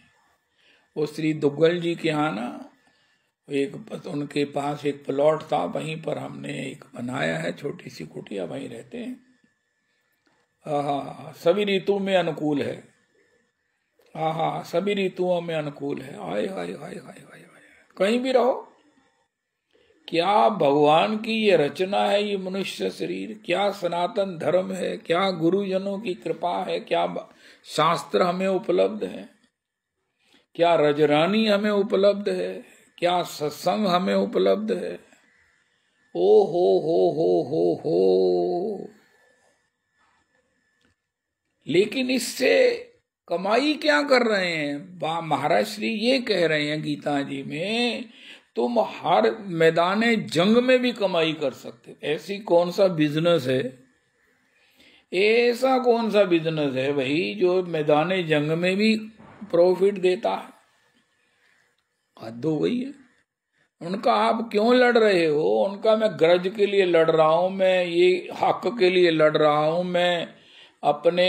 वो श्री दुग्गल जी के यहाँ ना उनके पास एक प्लॉट था, वहीं पर हमने एक बनाया है छोटी सी कुटिया, वहीं रहते हैं। सभी ऋतु में अनुकूल है। सभी ऋतुओं में अनुकूल है। हाय हाय हाय हाय हाय, कहीं भी रहो। क्या भगवान की ये रचना है, ये मनुष्य शरीर, क्या सनातन धर्म है, क्या गुरुजनों की कृपा है, क्या शास्त्र हमें उपलब्ध है, क्या रजरानी हमें उपलब्ध है, क्या सत्संग हमें उपलब्ध है। ओ हो। लेकिन इससे कमाई क्या कर रहे हैं? महाराज श्री ये कह रहे हैं गीता जी में, तुम हर मैदान जंग में भी कमाई कर सकते। ऐसी कौन सा बिजनेस है, ऐसा कौन सा बिजनेस है भाई जो मैदान जंग में भी प्रॉफिट देता है? हद हो गई है। उनका आप क्यों लड़ रहे हो? उनका मैं गरज के लिए लड़ रहा हूं, मैं ये हक के लिए लड़ रहा हूं, मैं अपने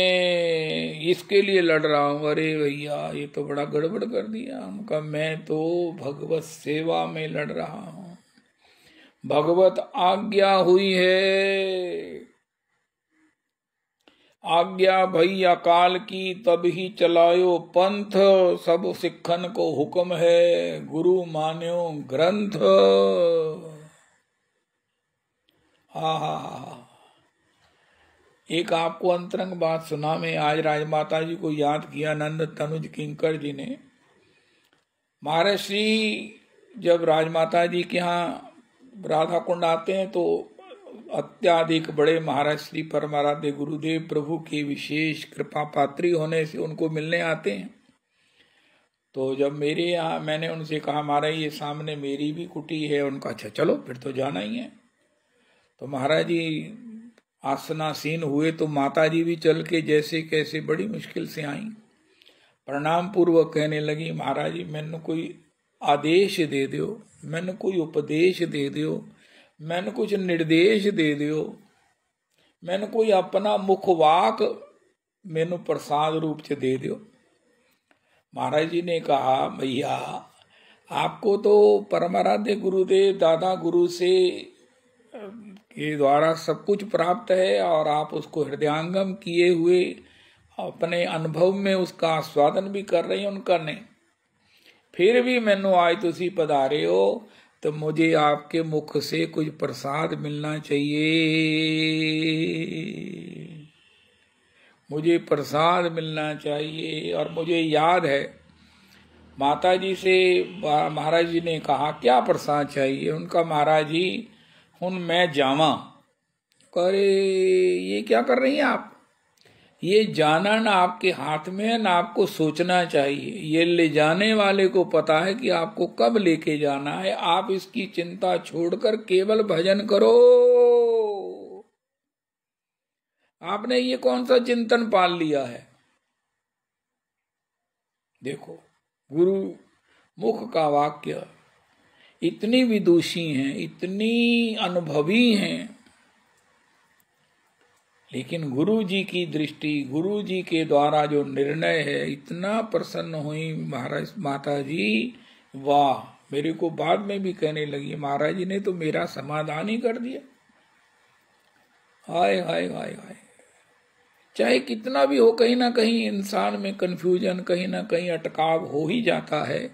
इसके लिए लड़ रहा हूं। अरे भैया, ये तो बड़ा गड़बड़ कर दिया। उनका मैं तो भगवत सेवा में लड़ रहा हूं, भगवत आज्ञा हुई है। आज्ञा भई अकाल की तब ही चलायो पंथ, सब सिखन को हुक्म है गुरु मान्यो ग्रंथ। एक आपको अंतरंग बात सुना मैं। आज राजमाता जी को याद किया नंद तनुज किंकर जी ने। महाराज श्री जब राजमाता जी के यहाँ राधा कुंड आते हैं तो अत्याधिक बड़े महाराज श्री परमाराध्य गुरुदेव प्रभु की विशेष कृपा पात्री होने से उनको मिलने आते हैं। तो जब मेरे यहाँ, मैंने उनसे कहा महाराज ये सामने मेरी भी कुटी है। उनका अच्छा चलो फिर तो जाना ही है। तो महाराज जी आसनासीन हुए तो माता जी भी चल के जैसे कैसे बड़ी मुश्किल से आई, प्रणाम पूर्वक कहने लगी, महाराज जी मैंने कोई आदेश दे दो, मैंने कोई उपदेश दे दो, मैंने कुछ निर्देश दे दो, मैंने कोई अपना मुखवाक मैंने प्रसाद रूप से दे दो। महाराज जी ने कहा भैया आपको तो परमाराध्य गुरुदेव दादा गुरु से के द्वारा सब कुछ प्राप्त है और आप उसको हृदयांगम किए हुए अपने अनुभव में उसका आस्वादन भी कर रहे हैं उनका नहीं। फिर भी मैनू आज तुसी पधारे हो तो मुझे आपके मुख से कुछ प्रसाद मिलना चाहिए, मुझे प्रसाद मिलना चाहिए। और मुझे याद है माता जी से महाराज जी ने कहा क्या प्रसाद चाहिए। उनका महाराज जी हुन मैं जावा। अरे ये क्या कर रही हैं आप, ये जाना ना आपके हाथ में है ना आपको सोचना चाहिए। ये ले जाने वाले को पता है कि आपको कब लेके जाना है। आप इसकी चिंता छोड़कर केवल भजन करो। आपने ये कौन सा चिंतन पाल लिया है। देखो गुरु मुख का वाक्य इतनी विदुषी हैं, इतनी अनुभवी हैं, लेकिन गुरु जी की दृष्टि, गुरु जी के द्वारा जो निर्णय है, इतना प्रसन्न हुई महाराज माता जी। वाह, मेरे को बाद में भी कहने लगी महाराज जी ने तो मेरा समाधान ही कर दिया। हाय हाय हाय हाय। चाहे कितना भी हो, कहीं ना कहीं इंसान में कंफ्यूजन, कहीं ना कहीं अटकाव हो ही जाता है।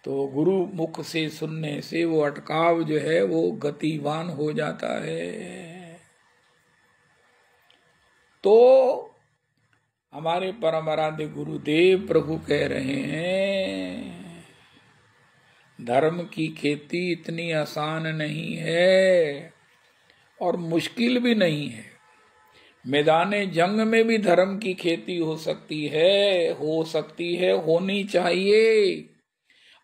तो गुरु मुख से सुनने से वो अटकाव जो है वो गतिवान हो जाता है। तो हमारे परम आराध्य गुरुदेव प्रभु कह रहे हैं धर्म की खेती इतनी आसान नहीं है और मुश्किल भी नहीं है। मैदाने जंग में भी धर्म की खेती हो सकती है, होनी चाहिए।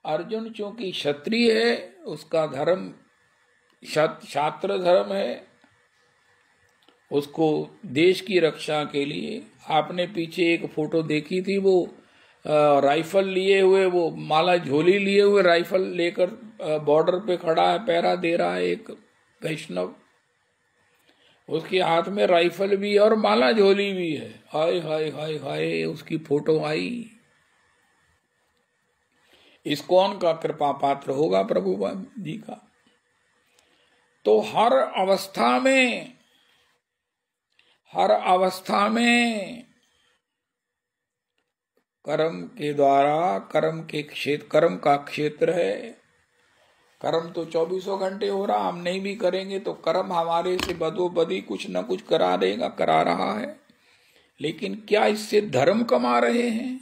अर्जुन चूंकि क्षत्रिय है, उसका धर्म क्षात्र धर्म है, उसको देश की रक्षा के लिए। आपने पीछे एक फोटो देखी थी, वो राइफल लिए हुए, वो माला झोली लिए हुए राइफल लेकर बॉर्डर पे खड़ा है, पहरा दे रहा है एक वैष्णव। उसके हाथ में राइफल भी और माला झोली भी है। हाय हाय हाय हाय, उसकी फोटो आई। इस्कॉन का कृपा पात्र होगा प्रभु जी का। तो हर अवस्था में कर्म के द्वारा, कर्म का क्षेत्र है। कर्म तो 24 घंटे हो रहा, हम नहीं भी करेंगे तो कर्म हमारे से बदोबदी कुछ न कुछ करा रहा है। लेकिन क्या इससे धर्म कमा रहे हैं।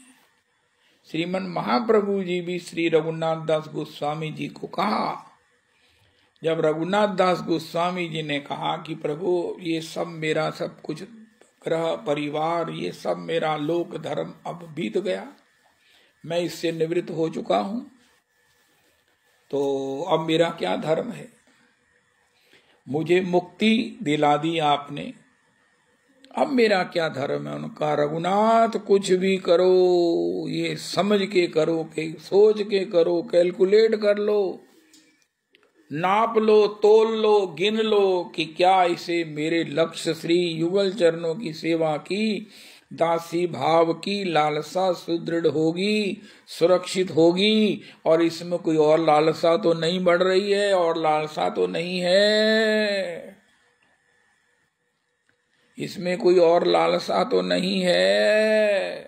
श्रीमन महाप्रभु जी भी श्री रघुनाथ दास गोस्वामी जी को कहा, जब रघुनाथ दास गोस्वामी जी ने कहा कि प्रभु ये सब मेरा सब कुछ ग्रह परिवार, ये सब मेरा लोक धर्म अब बीत गया, मैं इससे निवृत्त हो चुका हूं, तो अब मेरा क्या धर्म है। मुझे मुक्ति दिला दी आपने, अब मेरा क्या धर्म है। उनका रघुनाथ कुछ भी करो, ये समझ के करो, के सोच के करो, कैलकुलेट कर लो, नाप लो, तोल लो, गिन लो कि क्या इसे मेरे लक्ष्य श्री युगल चरणों की सेवा की दासी भाव की लालसा सुदृढ़ होगी, सुरक्षित होगी, और इसमें कोई और लालसा तो नहीं बढ़ रही है, और लालसा तो नहीं है, इसमें कोई और लालसा तो नहीं है।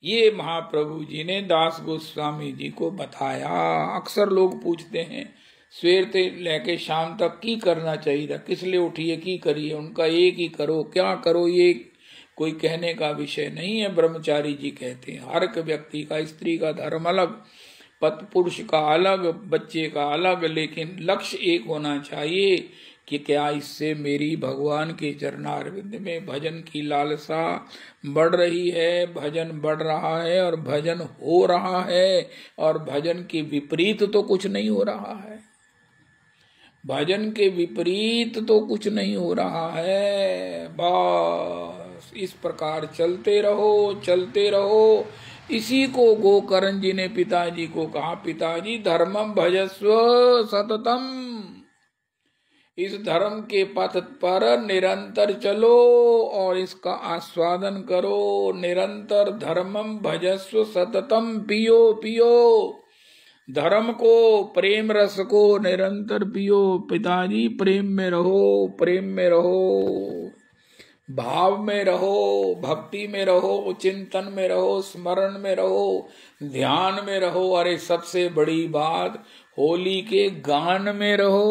ये महाप्रभु जी ने दास गोस्वामी जी को बताया। अक्सर लोग पूछते हैं सवेर से लेके शाम तक की करना चाहिए, किस लिए उठिए की करिए, उनका एक ही करो, क्या करो, ये कोई कहने का विषय नहीं है। ब्रह्मचारी जी कहते हैं हर एक व्यक्ति का, स्त्री का धर्म अलग, पति पुरुष का अलग, बच्चे का अलग, लेकिन लक्ष्य एक होना चाहिए कि क्या इससे मेरी भगवान के चरणारविंद में भजन की लालसा बढ़ रही है, भजन बढ़ रहा है और भजन हो रहा है, और भजन के विपरीत तो कुछ नहीं हो रहा है, भजन के विपरीत तो कुछ नहीं हो रहा है। बस इस प्रकार चलते रहो। इसी को गोकर्ण जी ने पिताजी को कहा, पिताजी धर्मम भजस्व सततम, इस धर्म के पथ पर निरंतर चलो और इसका आस्वादन करो। निरंतर धर्मम भजस्व सततम, पियो धर्म को, प्रेम रस को निरंतर पियो पिताजी, प्रेम में रहो, प्रेम में रहो, भाव में रहो, भक्ति में रहो, चिंतन में रहो, स्मरण में रहो, ध्यान में रहो। अरे सबसे बड़ी बात, होली के गान में रहो।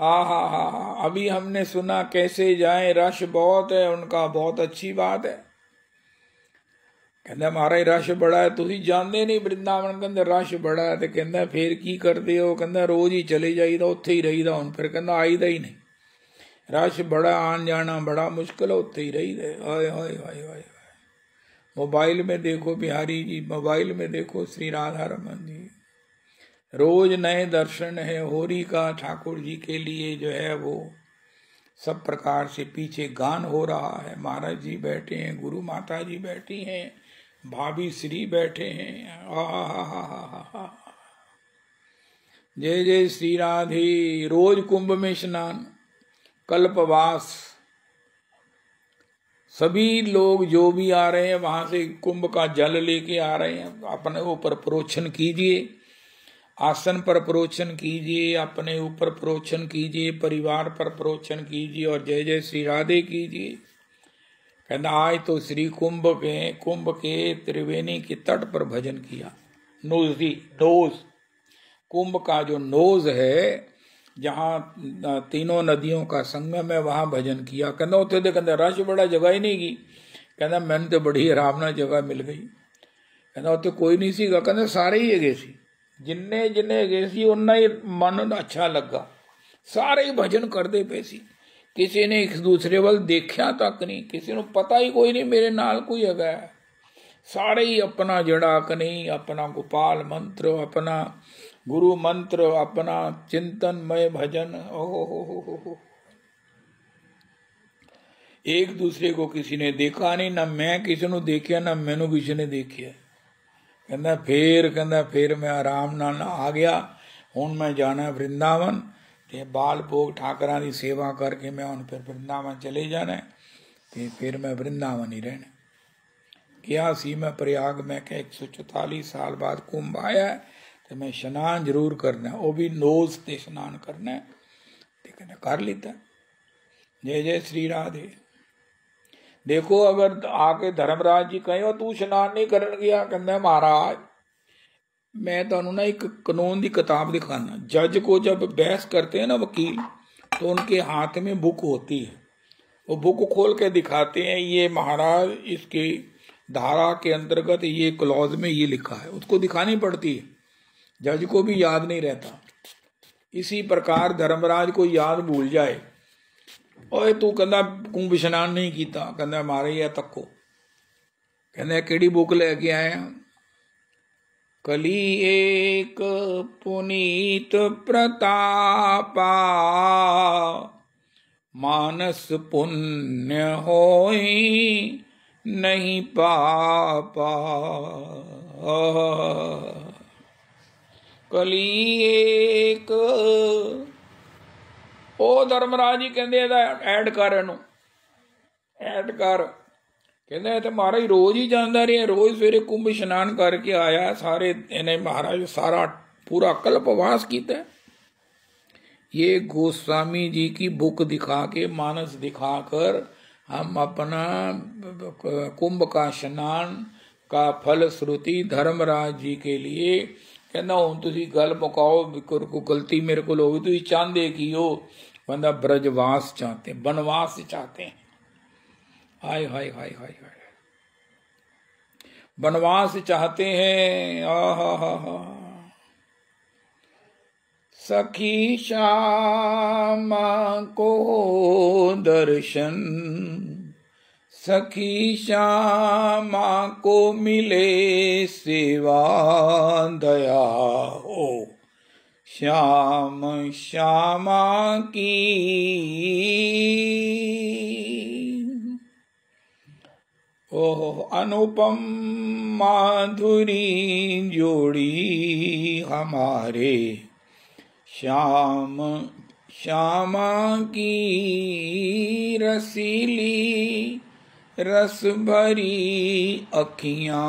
आहा हा, अभी हमने सुना कैसे जाए, रश बहुत है उनका, बहुत अच्छी बात है। कहता महाराज रश बड़ा है, तुसी जानते नहीं वृंदावन के अंदर रश बड़ा है। तो कहता फिर की करते हो? कहता रोज ही चले जाईदा, उत्थे ही रहीदा। हुण फिर कहता आईदा ही नहीं, रश बड़ा, आन जाना बड़ा मुश्किल है, उत्थे ही रहीदा। हाय हाय हाय हाय। मोबाइल में देखो बिहारी जी, मोबाइल में देखो श्री राधा रमन जी, रोज नए दर्शन है होरी का। ठाकुर जी के लिए जो है वो सब प्रकार से पीछे गान हो रहा है। महाराज जी बैठे हैं, गुरु माता जी बैठी हैं, भाभी श्री बैठे हैं। जय जय श्री राधे। रोज कुंभ में स्नान, कल्पवास, सभी लोग जो भी आ रहे हैं वहां से कुंभ का जल लेके आ रहे हैं। अपने ऊपर प्रोक्षण कीजिए, आसन पर प्रोक्षण कीजिए, अपने ऊपर प्रोक्षण कीजिए, परिवार पर प्रोक्षण कीजिए और जय जय श्री राधे कीजिए। कहना आज तो श्री कुंभ के त्रिवेणी के तट पर भजन किया। नोज, कुंभ का जो नोज है जहाँ तीनों नदियों का संगम है, वहां भजन किया। कहना उत्थे तो कहते रश बड़ा, जगह ही नहीं की। कहना मैंने तो बड़ी आराम नाल जगह मिल गई। कहना उत्थे कोई नहीं सीगा। कहना सारे ही गए सी, जिन्ने जिन्ने गए सी उन्ना ही मन अच्छा लगा। सारे ही भजन करते पे सी, किसी ने एक दूसरे वाल देखा तक नहीं, किसी को पता ही कोई नहीं मेरे नाल कोई है। सारे ही अपना जड़ा कनी, अपना गोपाल मंत्र, अपना गुरु मंत्र, अपना चिंतनमय भजन। ओहो, एक दूसरे को किसी ने देखा नहीं, ना मैं किसी ने देखा, ना मैनू किसी ने देखा। कहना फिर मैं आराम नाल आ गया। हुण मैं जाना वृंदावन ते बाल भोग ठाकरां दी सेवा करके मैं हुण फिर वृंदावन चले जाना ते फिर मैं वृंदावन ही रहना। क्या सी मैं प्रयाग में क्या 144 साल बाद कुंभ आया है तो मैं स्नान जरूर करना, वो भी नोज ते स्नान करना है। कहना कर लेता। जय जय श्री राधे। देखो अगर आके धर्मराज जी कहे तू स्नान नहीं करन गया, कहना महाराज मैं तो ना एक कानून की किताब दिखाना। जज को जब बहस करते हैं ना वकील, तो उनके हाथ में बुक होती है, वो बुक खोल के दिखाते हैं, ये महाराज इसके धारा के अंतर्गत ये क्लॉज में ये लिखा है, उसको दिखानी पड़ती है। जज को भी याद नहीं रहता। इसी प्रकार धर्मराज को याद भूल जाए, ओए तू कहना कुंभ स्नान नहीं किया, कहना मारे या तको। कहना केड़ी बुक लेके आए? कली एक पुनीत प्रतापा, मानस पुण्य होई नहीं पापा। कली एक, ओ धर्मराज जी कहते ऐड कर, इनू ऐड कर। कहते तो महाराज रोज ही जाता रहा, रोज सवेरे कुंभ स्नान करके आया, सारे इन्हें महाराज सारा पूरा कल्पवास किया। ये गोस्वामी जी की बुक दिखा के, मानस दिखाकर हम अपना कुंभ का स्नान का फल श्रुति धर्मराज जी के लिए कहना हूं तुसी गल मुकाओ, को गलती मेरे को होगी, तुसी चाहते की हो? बंदा ब्रजवास चाहते, वनवास चाहते हैं। हाय हाय हाय हाय हाय, वनवास चाहते हैं। आहा, सखी श्यामा को दर्शन, सखी श्यामा को मिले सेवा, दया हो श्याम श्यामा की। ओहो अनुपम माधुरी जोड़ी हमारे श्याम श्यामा की, रसीली रस भरी अखियां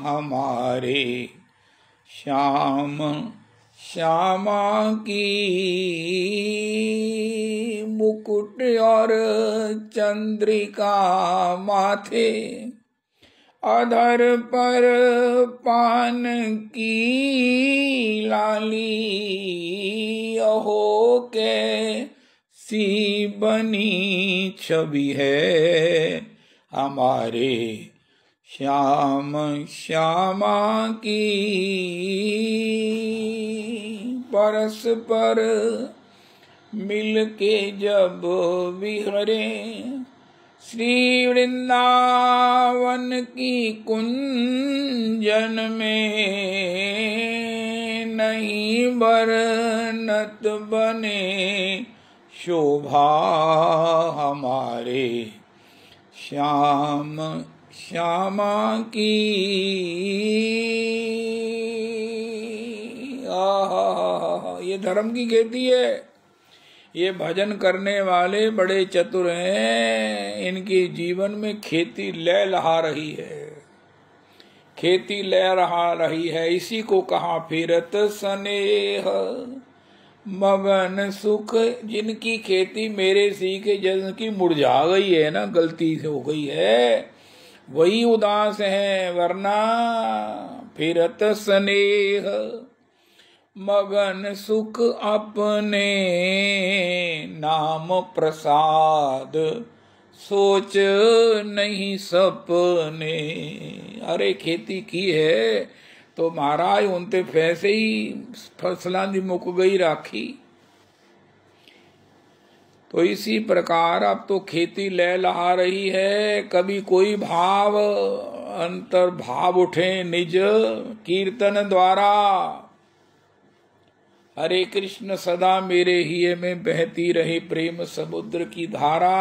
हमारे श्याम श्यामा की, मुकुट और चंद्रिका माथे, अधर पर पान की लाली, अहो कैसी बनी छवि है हमारे श्याम श्यामा की। परस पर मिलके जब विहरे श्री वृंदावन की कुंजन में, नहीं बरनत बने शोभा हमारे श्याम श्यामा की। ये धर्म की खेती है। ये भजन करने वाले बड़े चतुर हैं। इनके जीवन में खेती लहलहा रही है, खेती लहलहा रही है। इसी को कहा फिरत स्नेह मगन सुख। जिनकी खेती मेरे सीखे जिनकी मुरझा गई है ना, गलती से हो गई है, वही उदास है। वरना फिरत स्नेह मगन सुख अपने, नाम प्रसाद सोच नहीं सपने। अरे खेती की है तो महाराज उनते फैसे ही फसलां दी मुक गई राखी। तो इसी प्रकार अब तो खेती लहलहा रही है। कभी कोई भाव अंतर भाव उठे निज कीर्तन द्वारा। हरे कृष्ण सदा मेरे हिये में बहती रही प्रेम समुद्र की धारा।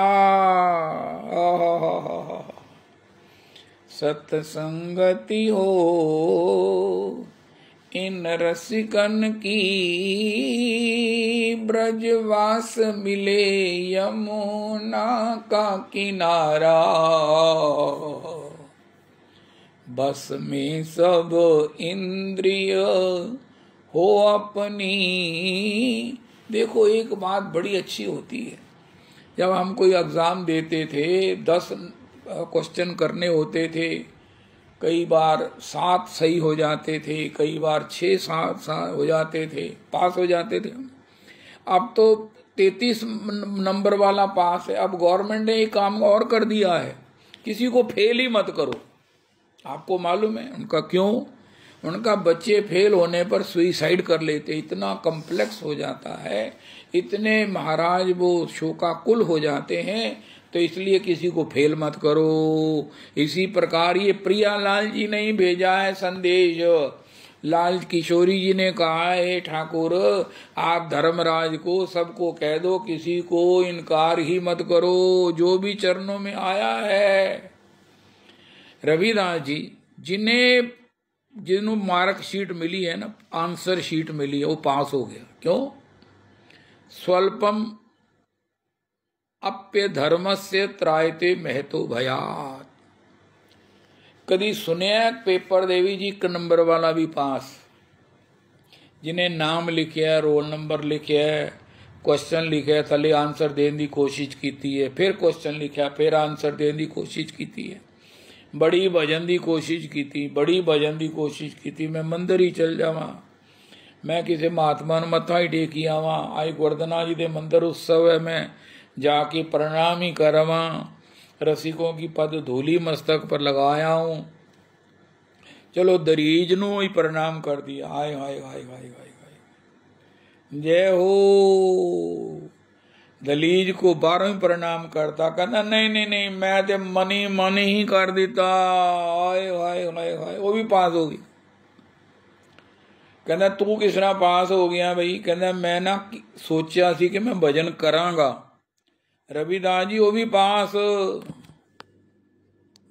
सत्संगति हो इन रसिकन की, ब्रजवास मिले यमुना का किनारा। बस में सब इंद्रिय हो अपनी। देखो एक बात बड़ी अच्छी होती है, जब हम कोई एग्जाम देते थे, 10 क्वेश्चन करने होते थे, कई बार 7 सही हो जाते थे, कई बार 6-7 हो जाते थे, पास हो जाते थे। अब तो 33 नंबर वाला पास है। अब गवर्नमेंट ने एक काम और कर दिया है, किसी को फेल ही मत करो। आपको मालूम है उनका क्यों? उनका बच्चे फेल होने पर सुइसाइड कर लेते, इतना कम्प्लेक्स हो जाता है, इतने महाराज वो शोकाकुल हो जाते हैं। तो इसलिए किसी को फेल मत करो। इसी प्रकार ये प्रियालाल जी ने ही भेजा है संदेश। लाल किशोरी जी ने कहा है ठाकुर आप धर्मराज को सबको कह दो, किसी को इनकार ही मत करो जो भी चरणों में आया है। रविदास जी जिन्हों मार्क शीट मिली है ना, आंसर शीट मिली है, वो पास हो गया। क्यों? स्वल्पम अप्य धर्मस्य त्रायते महतो भयात। कभी सुनिया पेपर देवी जी एक नंबर वाला भी पास, जिन्हें नाम लिखे है, रोल नंबर लिखे है, क्वेश्चन लिखे है, थले आंसर देने की कोशिश की है, फिर क्वेश्चन लिखा, फिर आंसर देने की कोशिश की है, बड़ी भजन की कोशिश की थी, बड़ी भजन की कोशिश की थी। मैं मंदिर ही चल जावा, मैं किसी महात्मा ने मत्था ही टेकी आवा, आई गोवर्धना जी के मंदिर उत्सव है, मैं जाके प्रणाम ही करवा, रसिकों की पद धूली मस्तक पर लगाया हूँ। चलो दरीज नु ही प्रणाम कर दिया। हाय हाय हाय हाय हाय हाय जय हो। दलीज को 12वें प्रणाम करता, कहना नहीं नहीं नहीं मैं तो मन ही कर देता। हाय हाय हाय हाय वो भी पास हो गई। कहना तू किस तरह पास हो गया भाई? कहना मैं ना सोचा सी कि मैं भजन करांगा। रविदास जी वो भी पास।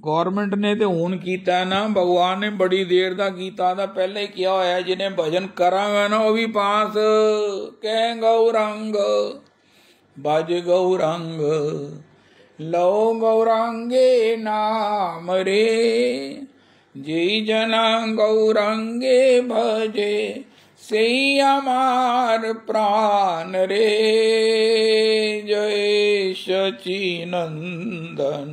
गवर्नमेंट ने तो हूं कीता ना, भगवान ने बड़ी देर दा कीता था, पहले किया होया। जिन्हें भजन करांगा ना वो भी पास। कह गौरंग भज गौरंग लो गौरांगे नाम रे, जय जना गौरांगे भजे, से हमार प्राण रे। जय सचिनंदन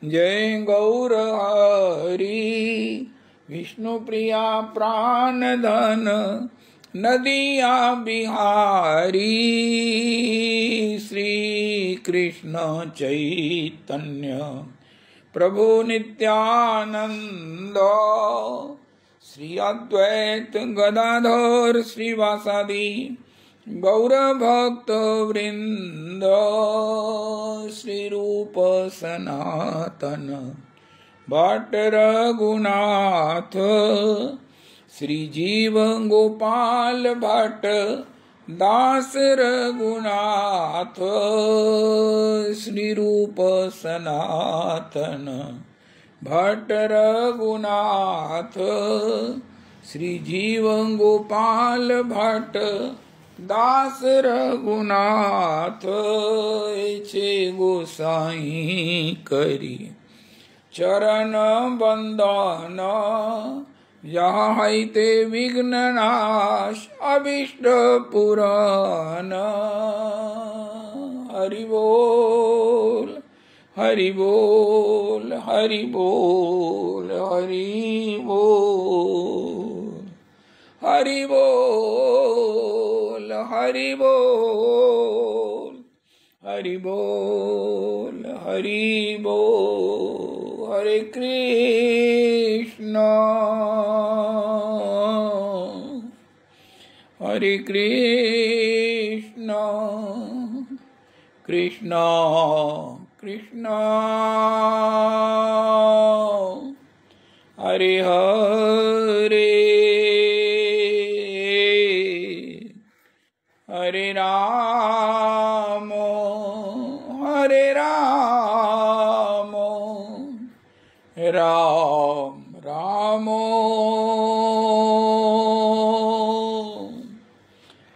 जय गौर हरि, विष्णु प्रिया प्राण धन, नदिया बिहारी। श्री कृष्ण चैतन्य प्रभु नित्यानंद, श्री अद्वैत गदाधर श्रीवासादि गौर भक्त वृंद, श्री रूप सनातन भट्ट रघुनाथ, श्री जीव गोपाल भट्ट दास रघुनाथ, श्री रूप सनातन भट्ट रघुनाथ, श्री जीव गोपाल भट्ट दास रघुनाथ। छे गोसाई करी चरण बंदन, यहाँ है ते विघ्न नाश अभिष्ट पुराण। हरि बोल हरि बोल हरि बोल हरि बोल हरि बोल हरि बोल हरि बोल हरि बोल। हरे कृष्ण हरे कृष्ण कृष्ण कृष्ण हरे हरे, हरे राम राम राम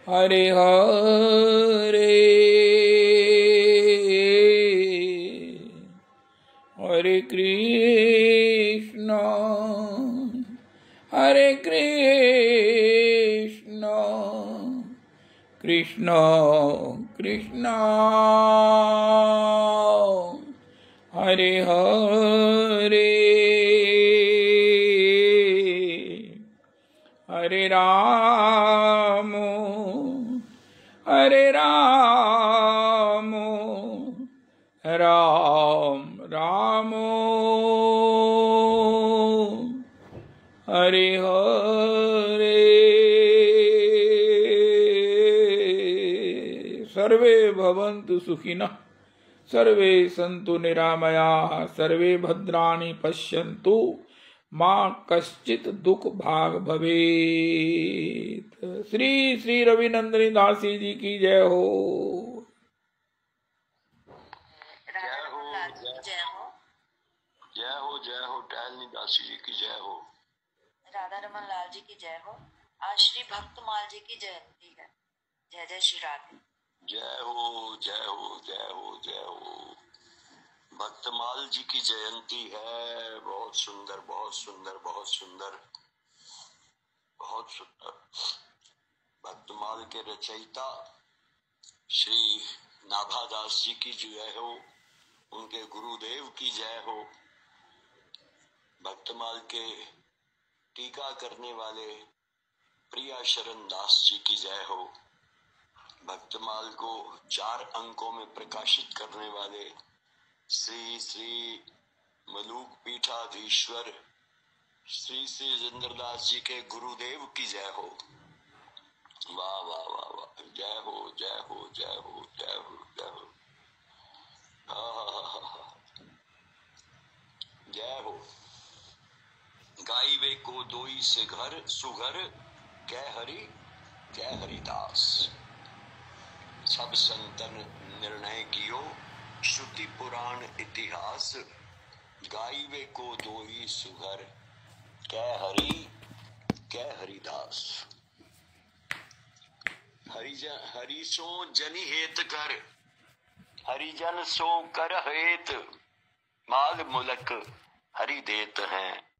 हरे हरे, हरे कृष्ण कृष्ण कृष्ण हरे हरे, हरे राम राम राम हरे हरे। सर्वे भवन्तु सुखिनः, सर्वे सन्तु निरामयाः, सर्वे भद्राणि पश्यन्तु मां कश्चित् दुख भाग भवेत्। श्री श्री रविनंदिनी दासी जी की जय हो। जय हो टहलनी दासी जी की जय हो। राधा रमन लाल जी की जय हो। आज श्री भक्तमाल जी की जयंती है। जय जय श्री राधे। जय हो जय हो जय हो जय हो। भक्तमाल जी की जयंती है। बहुत सुंदर बहुत सुंदर बहुत सुंदर बहुत सुंदर। भक्तमाल के रचयिता श्री नाभादास जी की जय हो, उनके गुरुदेव की जय हो। भक्तमाल के टीका करने वाले प्रिया शरण दास जी की जय हो। भक्तमाल को 4 अंकों में प्रकाशित करने वाले श्री श्री मलूक पीठाधीश्वर श्री श्री जिंदरदास जी के गुरुदेव की जय हो। वाह वाह वाह वाह। जय हो जय हो जय हो जय हो जय हो। जय हो। गाईवे को दोई से घर सुघर, कै हरिदास। सब संतन निर्णय कियो, श्रुति पुराण इतिहास। गाईवे को दोई सुघर, कै हरिदास। हरिसो जनि हेत कर, हरिजन सो कर हेत, माल मुलक हरि देत हैं।